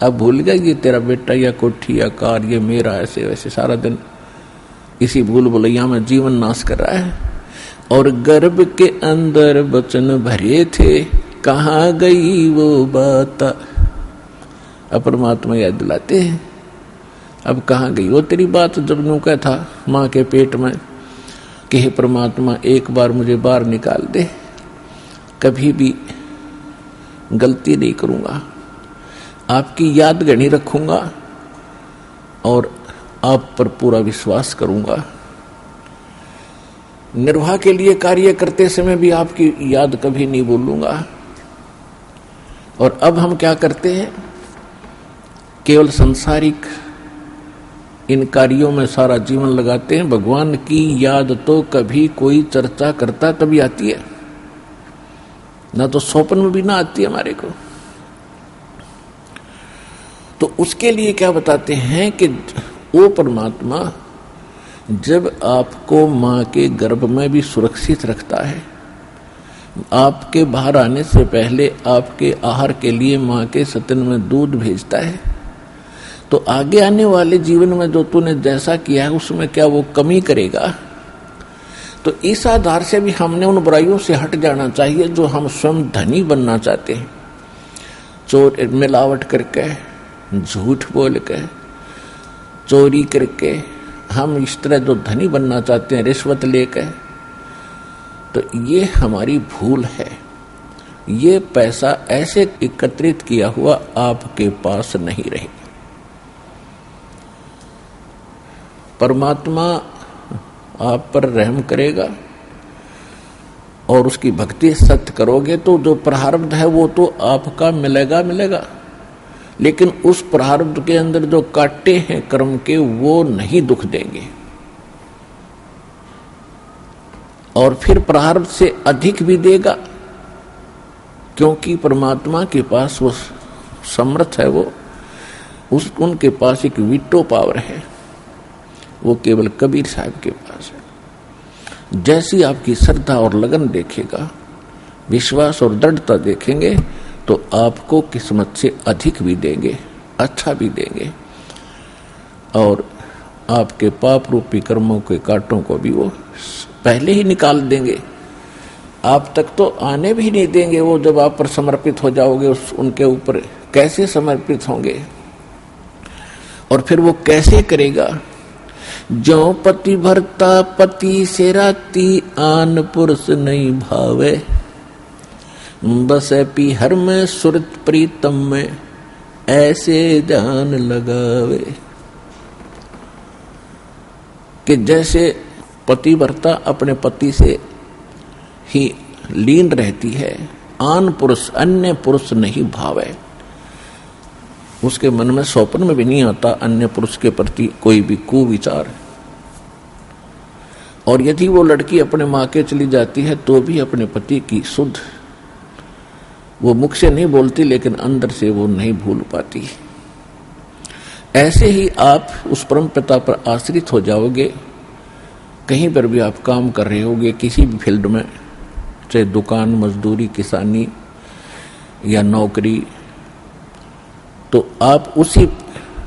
अब भूल गया ये तेरा बेटा या कोठी या कार, ये मेरा, ऐसे वैसे सारा दिन इसी भूल भुलैया में जीवन नाश कर रहा है। और गर्भ के अंदर बचन भरे थे, कहाँ गई वो बात। अब परमात्मा याद दिलाते हैं, अब कहाँ गई वो तेरी बात। जब नु क्या था माँ के पेट में कि हे परमात्मा एक बार मुझे बाहर निकाल दे, कभी भी गलती नहीं करूंगा, आपकी याद गणी रखूंगा और आप पर पूरा विश्वास करूंगा। निर्वाह के लिए कार्य करते समय भी आपकी याद कभी नहीं भूलूंगा। और अब हम क्या करते हैं, केवल संसारिक इन कार्यों में सारा जीवन लगाते हैं। भगवान की याद तो कभी कोई चर्चा करता तभी आती है, ना तो स्वप्न में भी ना आती है हमारे को। तो उसके लिए क्या बताते हैं कि वो परमात्मा जब आपको माँ के गर्भ में भी सुरक्षित रखता है, आपके बाहर आने से पहले आपके आहार के लिए माँ के स्तन में दूध भेजता है, तो आगे आने वाले जीवन में जो तूने जैसा किया है उसमें क्या वो कमी करेगा। तो इस आधार से भी हमने उन बुराइयों से हट जाना चाहिए जो हम स्वयं धनी बनना चाहते हैं। चोर मिलावट करके, झूठ बोल के, चोरी करके हम इस तरह जो धनी बनना चाहते हैं, रिश्वत लेकर, तो ये हमारी भूल है। ये पैसा ऐसे एकत्रित किया हुआ आपके पास नहीं रहेगा। परमात्मा आप पर रहम करेगा और उसकी भक्ति सत्य करोगे तो जो प्रारब्ध है वो तो आपका मिलेगा मिलेगा, लेकिन उस प्रारब्ध के अंदर जो कांटे हैं कर्म के वो नहीं दुख देंगे, और फिर प्रारब्ध से अधिक भी देगा, क्योंकि परमात्मा के पास वो समर्थ है, वो उनके पास एक वीटो पावर है, वो केवल कबीर साहब के पास है। जैसी आपकी श्रद्धा और लगन देखेगा, विश्वास और दृढ़ता देखेंगे, तो आपको किस्मत से अधिक भी देंगे, अच्छा भी देंगे, और आपके पाप रूपी कर्मों के कांटों को भी वो पहले ही निकाल देंगे। आप तक तो आने भी नहीं देंगे। वो जब आप पर समर्पित हो जाओगे उनके ऊपर कैसे समर्पित होंगे, और फिर वो कैसे करेगा। जो पति भरता पति से राती, आन पुरुष नहीं भावे, बसे पी हर में सुरत प्रीतम में, ऐसे जान लगावे। कि जैसे पतिव्रता अपने पति से ही लीन रहती है, आन पुरुष अन्य पुरुष नहीं भावे, उसके मन में स्वप्न में भी नहीं आता अन्य पुरुष के प्रति कोई भी कुविचार। और यदि वो लड़की अपने माँ के चली जाती है तो भी अपने पति की सुध वो मुख से नहीं बोलती, लेकिन अंदर से वो नहीं भूल पाती। ऐसे ही आप उस परम पिता पर आश्रित हो जाओगे। कहीं पर भी आप काम कर रहे होगे, किसी भी फील्ड में, चाहे दुकान, मजदूरी, किसानी या नौकरी, तो आप उसी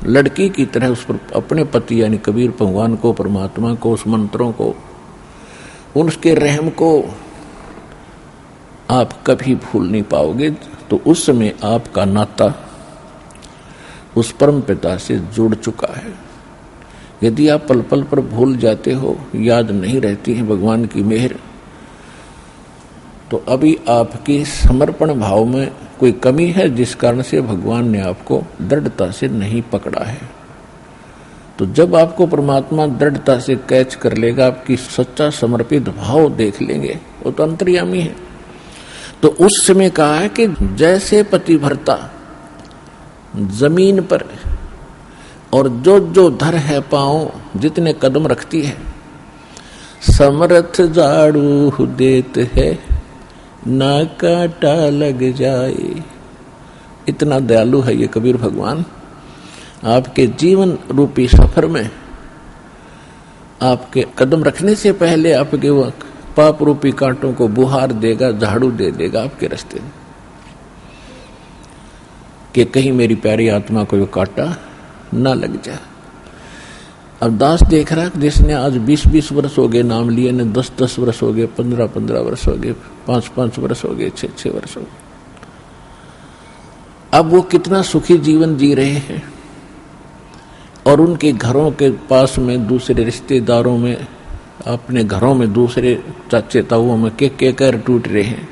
लड़की की तरह उस पर अपने पति यानी कबीर भगवान को, परमात्मा को, उस मंत्रों को, उसके रहम को आप कभी भूल नहीं पाओगे। तो उस समय आपका नाता उस परम पिता से जुड़ चुका है। यदि आप पल पल पर भूल जाते हो, याद नहीं रहती है भगवान की मेहर, तो अभी आपकी समर्पण भाव में कोई कमी है, जिस कारण से भगवान ने आपको दृढ़ता से नहीं पकड़ा है। तो जब आपको परमात्मा दृढ़ता से कैच कर लेगा, आपकी सच्चा समर्पित भाव देख लेंगे, वो तो अंतर्यामी है। तो उस समय कहा है कि जैसे पतिव्रता जमीन पर और जो जो धर है पांव, जितने कदम रखती है, समर्थ झाड़ू देत है, ना कांटा लग जाए। इतना दयालु है ये कबीर भगवान। आपके जीवन रूपी सफर में आपके कदम रखने से पहले आपके वो पाप रूपी कांटों को बुहार देगा, झाड़ू दे देगा आपके रास्ते में, कि कहीं मेरी प्यारी आत्मा को वो कांटा ना लग जाए। अब दास देख रहा है, जिसने आज 20-20 वर्ष हो गए नाम लिए, ने 10-10 वर्ष हो गए, 15-15 वर्ष हो गए, 5-5 वर्ष हो गए, 6-6 वर्ष हो गए, अब वो कितना सुखी जीवन जी रहे हैं। और उनके घरों के पास में, दूसरे रिश्तेदारों में, अपने घरों में दूसरे चाचे ताऊओं में के कर टूट रहे हैं,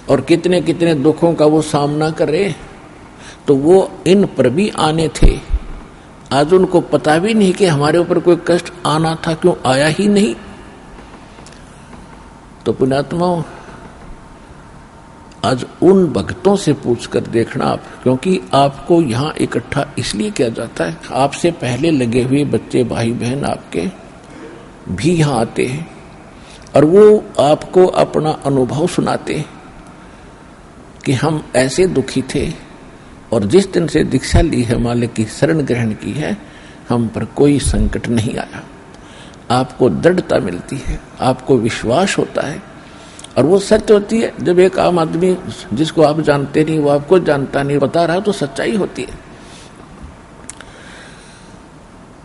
और कितने कितने दुखों का वो सामना कर रहे। तो वो इन पर भी आने थे, आज उनको पता भी नहीं कि हमारे ऊपर कोई कष्ट आना था, क्यों आया ही नहीं। तो पुण्यात्माओं, आज उन भक्तों से पूछकर देखना आप, क्योंकि आपको यहाँ इकट्ठा इसलिए किया जाता है, आपसे पहले लगे हुए बच्चे, भाई बहन आपके भी यहाँ आते हैं, और वो आपको अपना अनुभव सुनाते हैं कि हम ऐसे दुखी थे, और जिस दिन से दीक्षा ली है, मालिक की शरण ग्रहण की है, हम पर कोई संकट नहीं आया। आपको दृढ़ता मिलती है, आपको विश्वास होता है, और वो सत्य होती है। जब एक आम आदमी जिसको आप जानते नहीं, वो आपको जानता नहीं, बता रहा, तो सच्चाई होती है।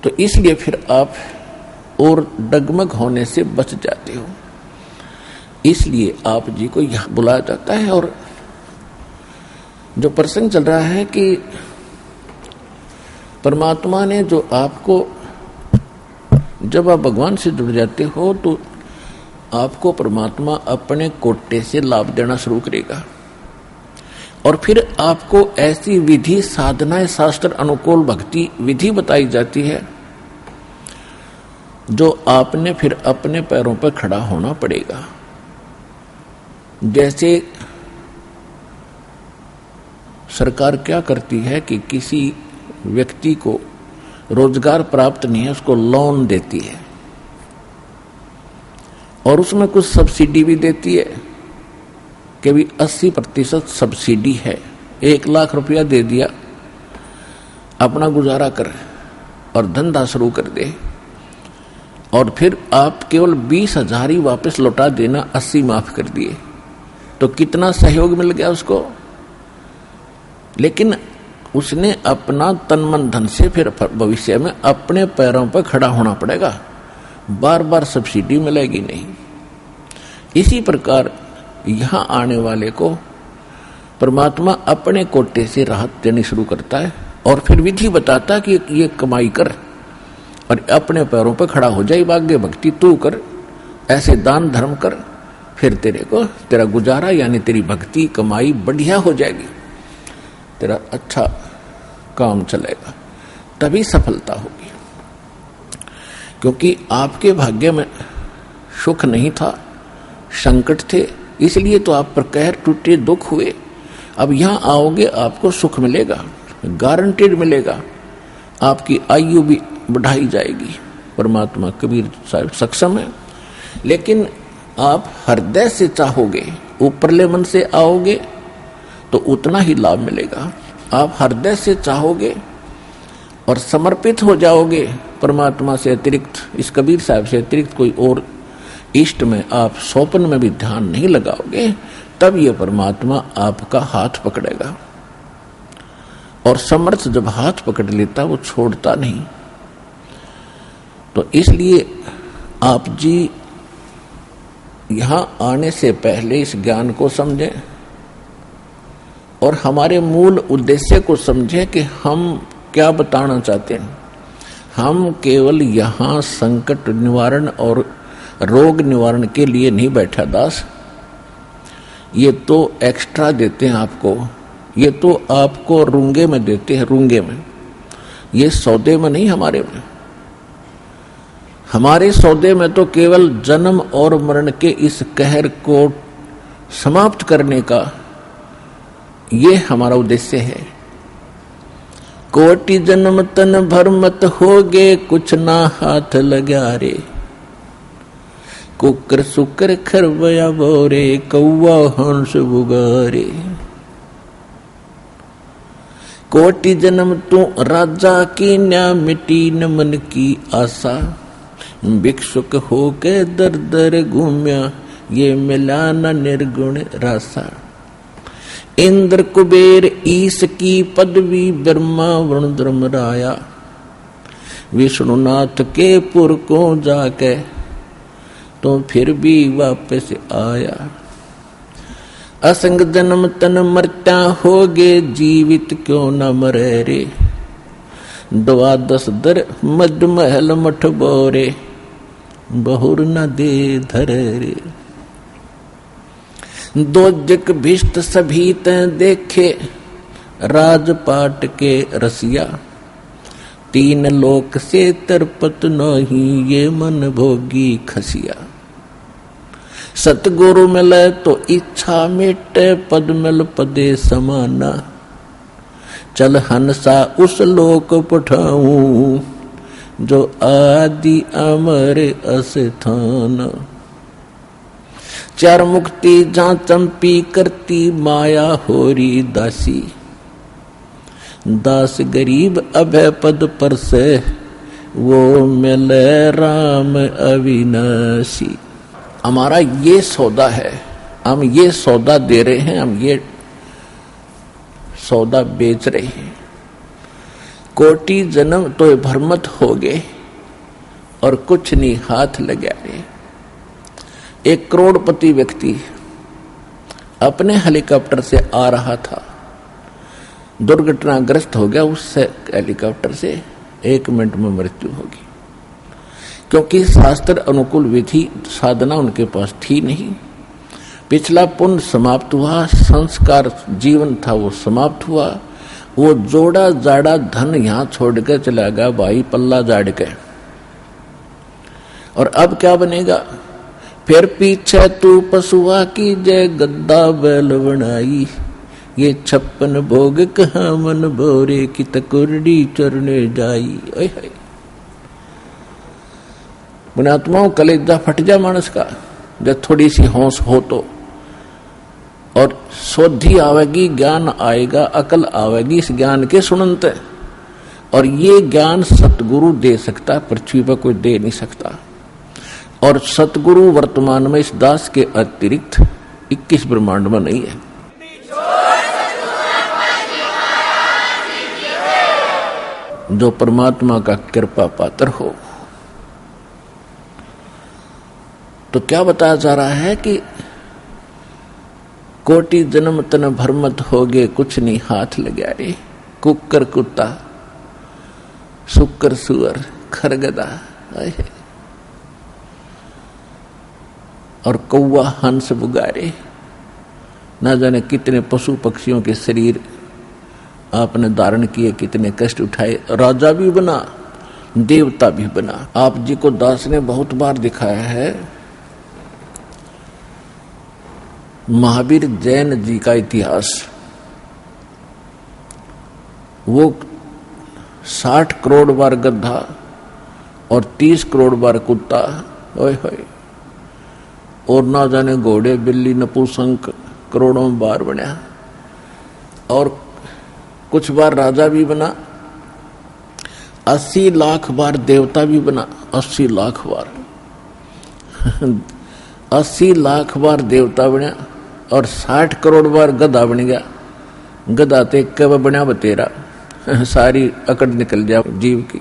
तो इसलिए फिर आप और डगमग होने से बच जाते हो। इसलिए आप जी को यहाँ बुलाया जाता है, और जो प्रसंग चल रहा है कि परमात्मा ने जो आपको, जब आप भगवान से जुड़ जाते हो तो आपको परमात्मा अपने कोटे से लाभ देना शुरू करेगा और फिर आपको ऐसी विधि साधनाएं, शास्त्र अनुकूल भक्ति विधि बताई जाती है जो आपने फिर अपने पैरों पर खड़ा होना पड़ेगा। जैसे सरकार क्या करती है कि किसी व्यक्ति को रोजगार प्राप्त नहीं है, उसको लोन देती है और उसमें कुछ सब्सिडी भी देती है कि भी 80% सब्सिडी है। 1 लाख रुपया दे दिया, अपना गुजारा कर और धंधा शुरू कर दे और फिर आप केवल 20,000 ही वापस लौटा देना, 80 माफ कर दिए, तो कितना सहयोग मिल गया उसको। लेकिन उसने अपना तन मन धन से फिर भविष्य में अपने पैरों पर खड़ा होना पड़ेगा, बार बार सब्सिडी मिलेगी नहीं। इसी प्रकार यहां आने वाले को परमात्मा अपने कोटे से राहत देनी शुरू करता है और फिर विधि बताता है कि ये कमाई कर और अपने पैरों पर खड़ा हो जाए, भाग्य भक्ति तू कर, ऐसे दान धर्म कर, फिर तेरा गुजारा यानी तेरी भक्ति कमाई बढ़िया हो जाएगी, तेरा अच्छा काम चलेगा, तभी सफलता होगी। क्योंकि आपके भाग्य में सुख नहीं था, संकट थे, इसलिए तो आप पर कहर टूटे, दुख हुए। अब यहां आओगे आपको सुख मिलेगा, गारंटेड मिलेगा, आपकी आयु भी बढ़ाई जाएगी। परमात्मा कबीर साहब सक्षम है। लेकिन आप हृदय से चाहोगे, ऊपरले मन से आओगे तो उतना ही लाभ मिलेगा। आप हृदय से चाहोगे और समर्पित हो जाओगे परमात्मा से अतिरिक्त, इस कबीर साहब से अतिरिक्त कोई और इष्ट में आप स्वप्न में भी ध्यान नहीं लगाओगे, तब ये परमात्मा आपका हाथ पकड़ेगा। और समर्थ जब हाथ पकड़ लेता वो छोड़ता नहीं। तो इसलिए आप जी यहां आने से पहले इस ज्ञान को समझें और हमारे मूल उद्देश्य को समझें कि हम क्या बताना चाहते हैं। हम केवल यहां संकट निवारण और रोग निवारण के लिए नहीं बैठा दास, ये तो एक्स्ट्रा देते हैं आपको, ये तो आपको रूंगे में देते हैं, रूंगे में, ये सौदे में नहीं। हमारे सौदे में तो केवल जन्म और मरण के इस कहर को समाप्त करने का ये हमारा उद्देश्य है। कोटि जन्म तन भर मत होगे, कुछ ना हाथ लगा रे, कुकर सुकर खरवया बोरे, कौवा हंस बुगारे। कोटि जन्म तू राजा की न्या, मिटी न मन की आशा, भिक्षुक होके दर दर घूम्या, ये मिला न निर्गुण रासा। इंद्र कुबेर ईश की पदवी, ब्रह्मा वरुण धर्मराया, विष्णुनाथ के पुर को जाके तो फिर भी वापस आया। असंग जन्म तन मरता होगे, जीवित क्यों न मरे रे, 12 दर मद महल मठ बोरे, बहुर न दे धर रे। 2 जग भिष्ट सभी ते देखे, राजपाट के रसिया, 3 लोक से तरपत नहीं, ये मन भोगी खसिया। सतगुरु मिले तो इच्छा मिटे, पद मिल पदे समाना, चल हंसा उस लोक पठाऊं, जो आदि अमर अस्थान। 4 मुक्ति जहां चंपी करती, माया होरी दासी, दास गरीब अभय पद पर से, वो मिले राम अविनाशी। हमारा ये सौदा है, हम ये सौदा दे रहे हैं, हम ये सौदा बेच रहे हैं। कोटि जन्म तो भरमत हो गए और कुछ नहीं हाथ लगा रहे। 1 करोड़पति व्यक्ति अपने हेलीकॉप्टर से आ रहा था, दुर्घटनाग्रस्त हो गया, उससे हेलीकॉप्टर से 1 मिनट में मृत्यु होगी, क्योंकि शास्त्र अनुकूल विधि साधना उनके पास थी नहीं। पिछला पुण्य समाप्त हुआ, संस्कार जीवन था वो समाप्त हुआ, वो जोड़ा जाड़ा धन यहां छोड़ के चला गया भाई, पल्ला जाड़ के। और अब क्या बनेगा? फिर पीछे तू पशुआ की जय गद्दा बैल बनाई, ये 56 भोग कहाँ मन भोरे की तकुरडी चरने जाई। पुण्यात्माओं, कलेजा फट जा मानस का जब थोड़ी सी होश हो तो, और शोधी आवेगी, ज्ञान आएगा, अकल आवेगी इस ज्ञान के सुनते। और ये ज्ञान सतगुरु दे सकता, पृथ्वी पर कोई दे नहीं सकता। और सतगुरु वर्तमान में इस दास के अतिरिक्त 21 ब्रह्मांड में नहीं है। जो परमात्मा का कृपा पात्र हो। तो क्या बताया जा रहा है कि कोटि जन्म तन भरमत होगे, कुछ नहीं हाथ लगा रे। कुकर कुत्ता, शुकर सुअर, खरगदा और कौवा हंस बुगारे, ना जाने कितने पशु पक्षियों के शरीर आपने धारण किए, कितने कष्ट उठाए। राजा भी बना, देवता भी बना। आप जी को दास ने बहुत बार दिखाया है महावीर जैन जी का इतिहास। वो 60 करोड़ बार गधा और 30 करोड़ बार कुत्ता, ओए होए, और ना जाने घोड़े बिल्ली नपुंसक करोड़ों बार बना। और कुछ बार राजा भी बना, 80 लाख बार देवता भी बना, 80 लाख बार 80 लाख बार देवता बना और 60 करोड़ बार गधा बन गया। गधा ते कब बना बतेरा, सारी अकड़ निकल जाए जीव की।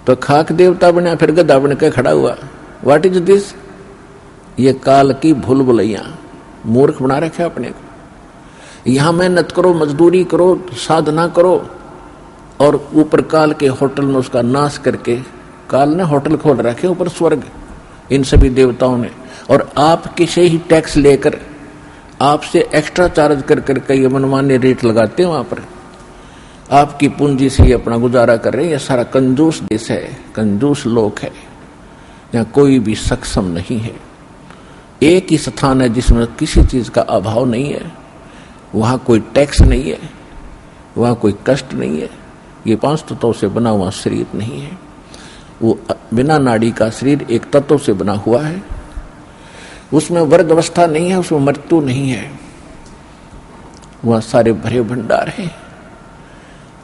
तो खाक देवता बना, फिर गधा बन के खड़ा हुआ। What is this? ये काल की भूल भुलैया, मूर्ख बना रखे अपने को। यहां मेहनत करो, मजदूरी करो, साधना करो, और ऊपर काल के होटल में उसका नाश करके, काल ने होटल खोल रखे ऊपर स्वर्ग इन सभी देवताओं ने, और आपके से ही टैक्स लेकर आपसे एक्स्ट्रा चार्ज कर कई मनमान्य रेट लगाते हैं। वहां पर आपकी पूंजी से ही अपना गुजारा कर रहे हैं। यह सारा कंजूस देश है, कंजूस लोग है। यहाँ कोई भी सक्षम नहीं है। एक ही स्थान है जिसमें किसी चीज का अभाव नहीं है। वहां कोई टैक्स नहीं है, वहां कोई कष्ट नहीं है। ये 5 तत्वों से बना हुआ शरीर नहीं है। वो बिना नाड़ी का शरीर एक तत्व से बना हुआ है। उसमें वर्ग अवस्था नहीं है, उसमें मृत्यु नहीं है। वहां सारे भरे भंडार हैं।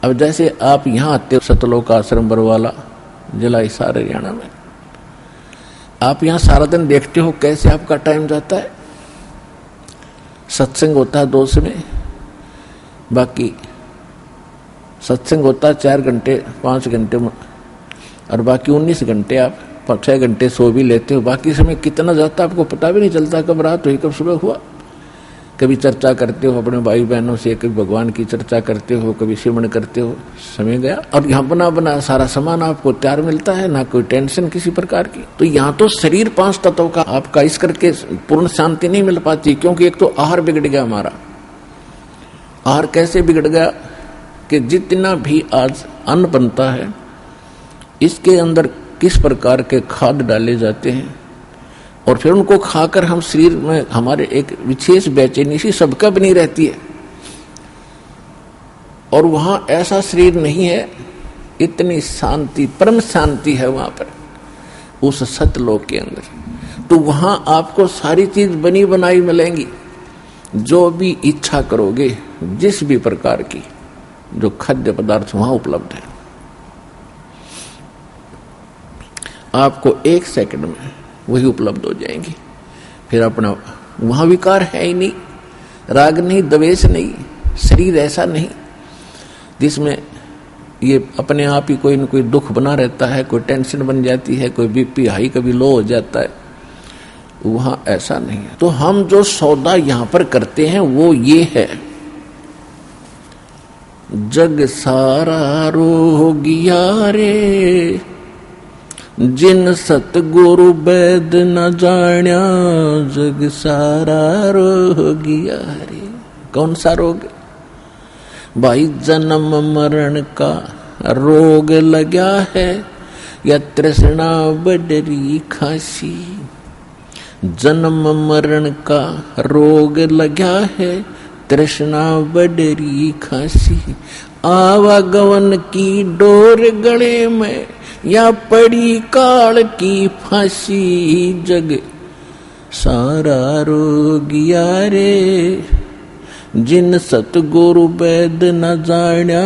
अब जैसे आप यहां आते हो सतलोक आश्रम बरवाला जिला हिसार हरियाणा में, आप यहां सारा दिन देखते हो कैसे आपका टाइम जाता है। सत्संग होता है 2 में, बाकी सत्संग होता है 4 घंटे 5 घंटे में, और बाकी 19 घंटे आप 6 घंटे सो भी लेते हो। बाकी समय कितना जाता है आपको पता भी नहीं चलता, कब रात हुई कब सुबह हुआ। कभी चर्चा करते हो अपने भाई बहनों से, कभी भगवान की चर्चा करते हो, कभी सिमरन करते हो, समय गया। और यहाँ बना बना सारा सामान आपको तैयार मिलता है, ना कोई टेंशन किसी प्रकार की। तो यहाँ तो शरीर 5 तत्वों का आपका इस करके पूर्ण शांति नहीं मिल पाती, क्योंकि एक तो आहार बिगड़ गया हमारा। आहार कैसे बिगड़ गया कि जितना भी आज अन्न बनता है, इसके अंदर किस प्रकार के खाद डाले जाते हैं, और फिर उनको खाकर हम शरीर में हमारे एक विशेष बेचैनी सी सबका बनी रहती है। और वहां ऐसा शरीर नहीं है, इतनी शांति, परम शांति है वहां पर उस सतलोक के अंदर। तो वहां आपको सारी चीज बनी बनाई मिलेंगी, जो भी इच्छा करोगे, जिस भी प्रकार की जो खाद्य पदार्थ वहां उपलब्ध है। आपको 1 सेकंड में वही उपलब्ध हो जाएंगी। फिर अपना वहां विकार है ही नहीं, राग नहीं, द्वेष नहीं, शरीर ऐसा नहीं जिसमें ये अपने आप ही कोई न कोई दुख बना रहता है, कोई टेंशन बन जाती है, कोई बीपी हाई कभी लो हो जाता है। वहां ऐसा नहीं है। तो हम जो सौदा यहां पर करते हैं वो ये है, जग सारा रोगिया रे, जिन सतगुरु वैद न जाण्या, जग सारा रोगिया रे। कौन सा रोग? भाई जन्म मरण का रोग लगा है, या तृष्णा बडरी खासी। जन्म मरण का रोग लगा है, तृष्णा बडरी खासी। आवागमन की डोर गले में, या पड़ी काल की फांसी। जग सारा रोगिया रे, जिन सतगुरु वैद न जाण्या,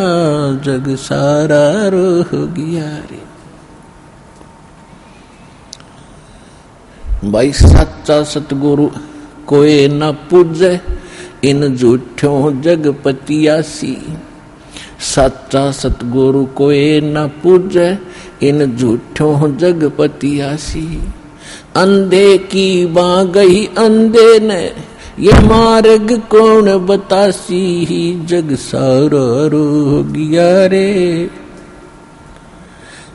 जग सारा रोगिया रे। भाई सच्चा सतगुरु कोई न पूजे, इन झूठों जगपतियासी। सच्चा सतगुरु कोई न पूजे, इन झूठों जगपतियासी। अंधे की बाँ गई अंधे ने, ये मार्ग कौन बतासी। जग सारा रोगिया रे,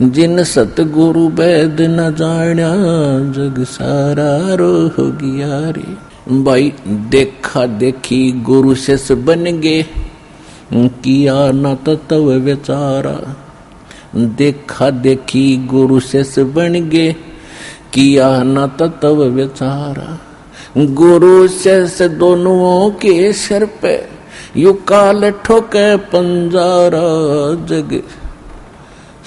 जिन सतगुरु वैद न जाण्या, जग सारा रोगिया रे। भाई देखा देखी गुरु शिष्य बन गे, किया न तत्व विचारा। देखा देखी गुरु शिष्य बन गे, किया न तत्व विचारा। गुरु शिष्य दोनों के सिर पे, यू काल ठोके पंजारा। जग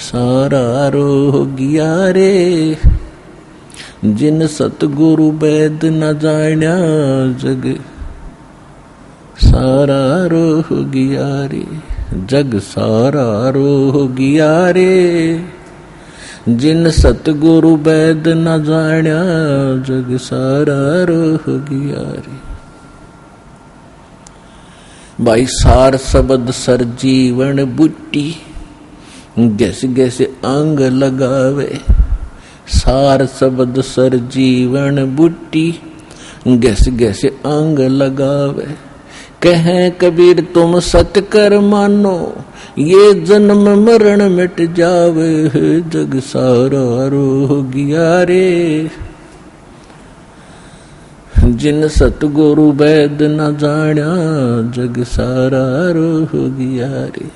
सारा रोगिया रे, जिन सतगुरु वैद न जाण्या, जग सारा रोगिया रे। जग सारा रोगिया रे, जिन सतगुरु वैद न जाण्या, जग सारा रोगिया रे। भाई सार शब्द सर जीवन बुट्टी, गैस गैस अंग लगावे। सार शब्द सर जीवन बुट्टी, गैस गैस अंग लगावे। कहें कबीर तुम सत्य कर मानो, ये जन्म मरण मिट जावे। जग सारा रोगिया रे, जिन सतगुरु वैद न जाण्या, जग सारा रोगिया रे।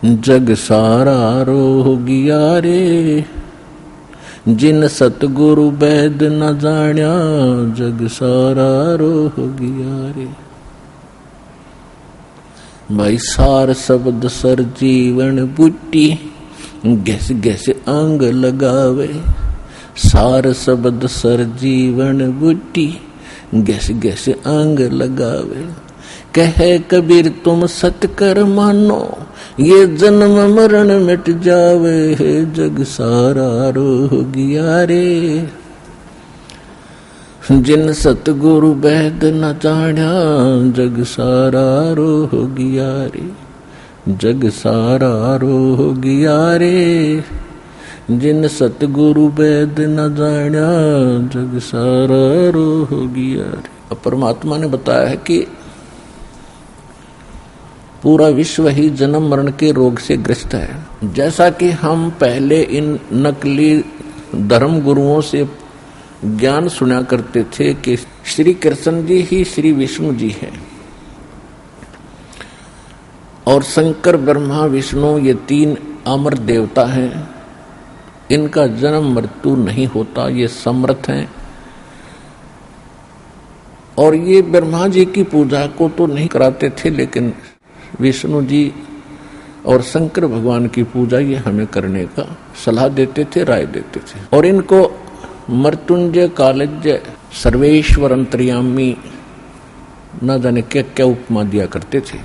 जग सारा रोगिया रे, जिन सतगुरु वैद न जाण्या, जग सारा रोगिया रे। भाई सार शब्द सर जीवन बुट्टी, गैस गैस अंग लगावे। सार शब्द सर जीवन बुट्टी, गैस गैस अंग लगावे। कहे कबीर तुम सत्य कर मानो, ये जन्म मरण मिट जावे। जग सारा रोगिया रे, जिन सतगुरु वैद न जाण्या, जग सारा रोगिया रे। जग सारा रोगिया रे, जिन सतगुरु वैद न जाण्या, जग सारा रोगिया रे। अब परमात्मा ने बताया है कि पूरा विश्व ही जन्म मरण के रोग से ग्रस्त है। जैसा कि हम पहले इन नकली धर्म गुरुओं से ज्ञान सुना करते थे कि श्री कृष्ण जी ही श्री विष्णु जी हैं, और शंकर ब्रह्मा विष्णु ये तीन अमर देवता हैं। इनका जन्म मृत्यु नहीं होता, ये समर्थ हैं। और ये ब्रह्मा जी की पूजा को तो नहीं कराते थे, लेकिन विष्णु जी और शंकर भगवान की पूजा ये हमें करने का सलाह देते थे, राय देते थे। और इनको मृत्युंजय, कालज्ञ, सर्वेश्वर, अंतर्यामी न जाने क्या क्या उपमा दिया करते थे।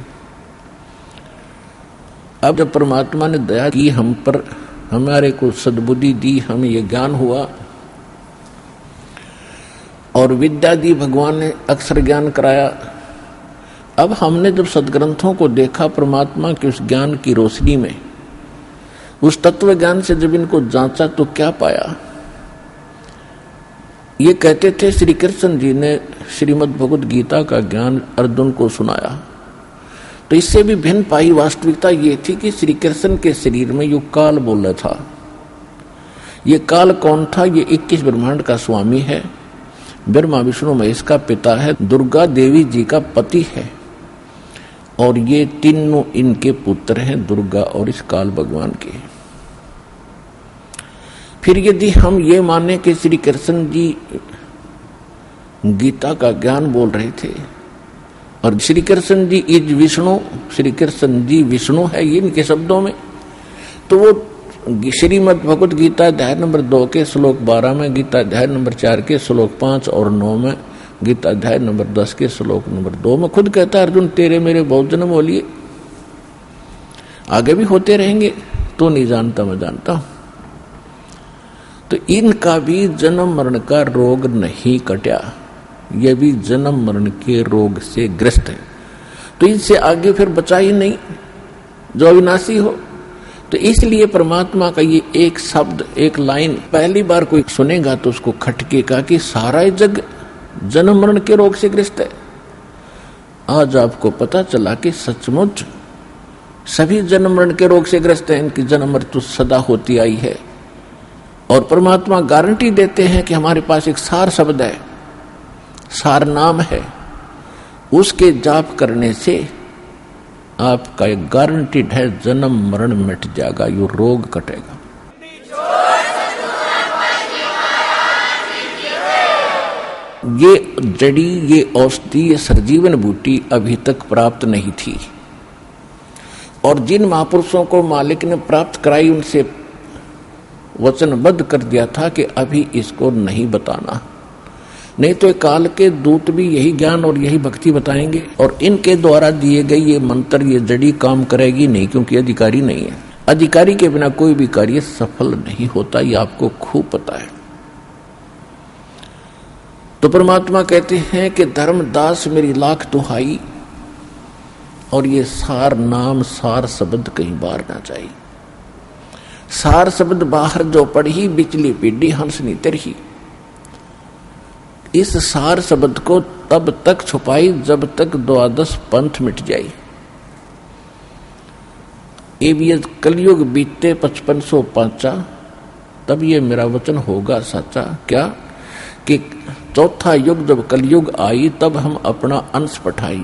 अब जब परमात्मा ने दया की हम पर, हमारे को सद्बुद्धि दी, हमें ये ज्ञान हुआ और विद्या दी, भगवान ने अक्षर ज्ञान कराया। अब हमने जब सदग्रंथों को देखा परमात्मा के उस ज्ञान की रोशनी में, उस तत्व ज्ञान से जब इनको जांचा तो क्या पाया। ये कहते थे श्री कृष्ण जी ने श्रीमद् भगवद गीता का ज्ञान अर्जुन को सुनाया, तो इससे भी भिन्न पाई वास्तविकता ये थी कि श्री कृष्ण के शरीर में यो काल बोला था। ये काल कौन था? ये 21 ब्रह्मांड का स्वामी है, ब्रह्मा विष्णु महेश का पिता है, दुर्गा देवी जी का पति है, और ये तीनों इनके पुत्र हैं, दुर्गा और इस काल भगवान के। फिर यदि हम ये माने कि श्री कृष्ण जी गीता का ज्ञान बोल रहे थे और श्री कृष्ण जी इज विष्णु, श्री कृष्ण जी विष्णु है ये इनके शब्दों में, तो वो श्रीमद् भगवत गीता अध्याय नंबर 2 के श्लोक 12 में, गीता अध्याय नंबर 4 के श्लोक 5 और 9 में, गीता अध्याय नंबर 10 के श्लोक नंबर 2 में खुद कहता है, अर्जुन तेरे मेरे बहुत जन्म हो लिए, आगे भी होते रहेंगे, तो नहीं जानता मैं जानता हूं। तो इनका भी जन्म मरण का रोग नहीं कटा, ये भी जन्म मरण के रोग से ग्रस्त है, तो इनसे आगे फिर बचा ही नहीं जो अविनाशी हो। तो इसलिए परमात्मा का ये एक शब्द, एक लाइन पहली बार कोई सुनेगा तो उसको खटकेगा कि सारा जग जन्म मरण के रोग से ग्रस्त है। आज आपको पता चला कि सचमुच सभी जन्म मरण के रोग से ग्रस्त हैं, इनकी जन्म मृत्यु सदा होती आई है। और परमात्मा गारंटी देते हैं कि हमारे पास एक सार शब्द है, सार नाम है, उसके जाप करने से आपका एक गारंटीड है जन्म मरण मिट जाएगा, यो रोग कटेगा। ये जड़ी, ये औषधि, ये सर्जीवन बूटी अभी तक प्राप्त नहीं थी, और जिन महापुरुषों को मालिक ने प्राप्त कराई उनसे वचनबद्ध कर दिया था कि अभी इसको नहीं बताना, नहीं तो काल के दूत भी यही ज्ञान और यही भक्ति बताएंगे, और इनके द्वारा दिए गए ये मंत्र, ये जड़ी काम करेगी नहीं, क्योंकि अधिकारी नहीं है। अधिकारी के बिना कोई भी कार्य सफल नहीं होता, ये आपको खूब पता है। तो परमात्मा कहते हैं कि धर्मदास मेरी लाख दुहाई, और ये सार नाम, सार शब्द कहीं बाहर ना जाए। सार शब्द बाहर जो पढ़ी, बिचली पीढ़ी हंसनी तरही। इस सार शब्द को तब तक छुपाई जब तक 12 पंथ मिट जाए। ये कलयुग बीते 5500 पांचा, तब ये मेरा वचन होगा सच्चा। क्या कि चौथा युग जब कलयुग आई, तब हम अपना अंश पठाई,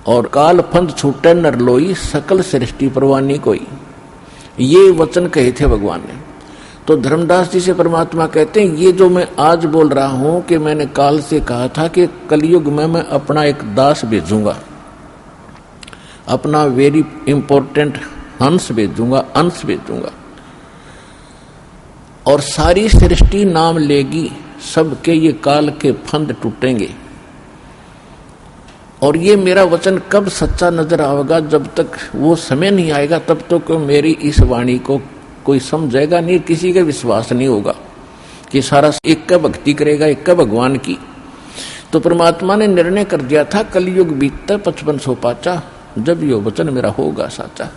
और काल फंद छूटे नर लोई, सकल सृष्टि परवानी कोई। ये वचन कहे थे भगवान ने। तो धर्मदास जी से परमात्मा कहते हैं, ये जो मैं आज बोल रहा हूं कि मैंने काल से कहा था कि कलयुग में मैं अपना एक दास भेजूंगा, अपना वेरी इंपॉर्टेंट हंस भेजूंगा, अंश भेजूंगा, और सारी सृष्टि नाम लेगी, सबके ये काल के फंद टूटेंगे। और ये मेरा वचन कब सच्चा नजर आएगा? जब तक वो समय नहीं आएगा तब तक मेरी इस वाणी को कोई समझेगा नहीं, किसी का विश्वास नहीं होगा कि सारा एक का भक्ति करेगा, एक का भगवान की। तो परमात्मा ने निर्णय कर दिया था, कलयुग बीतता 5500 पाचा, जब ये वचन मेरा होगा साचा।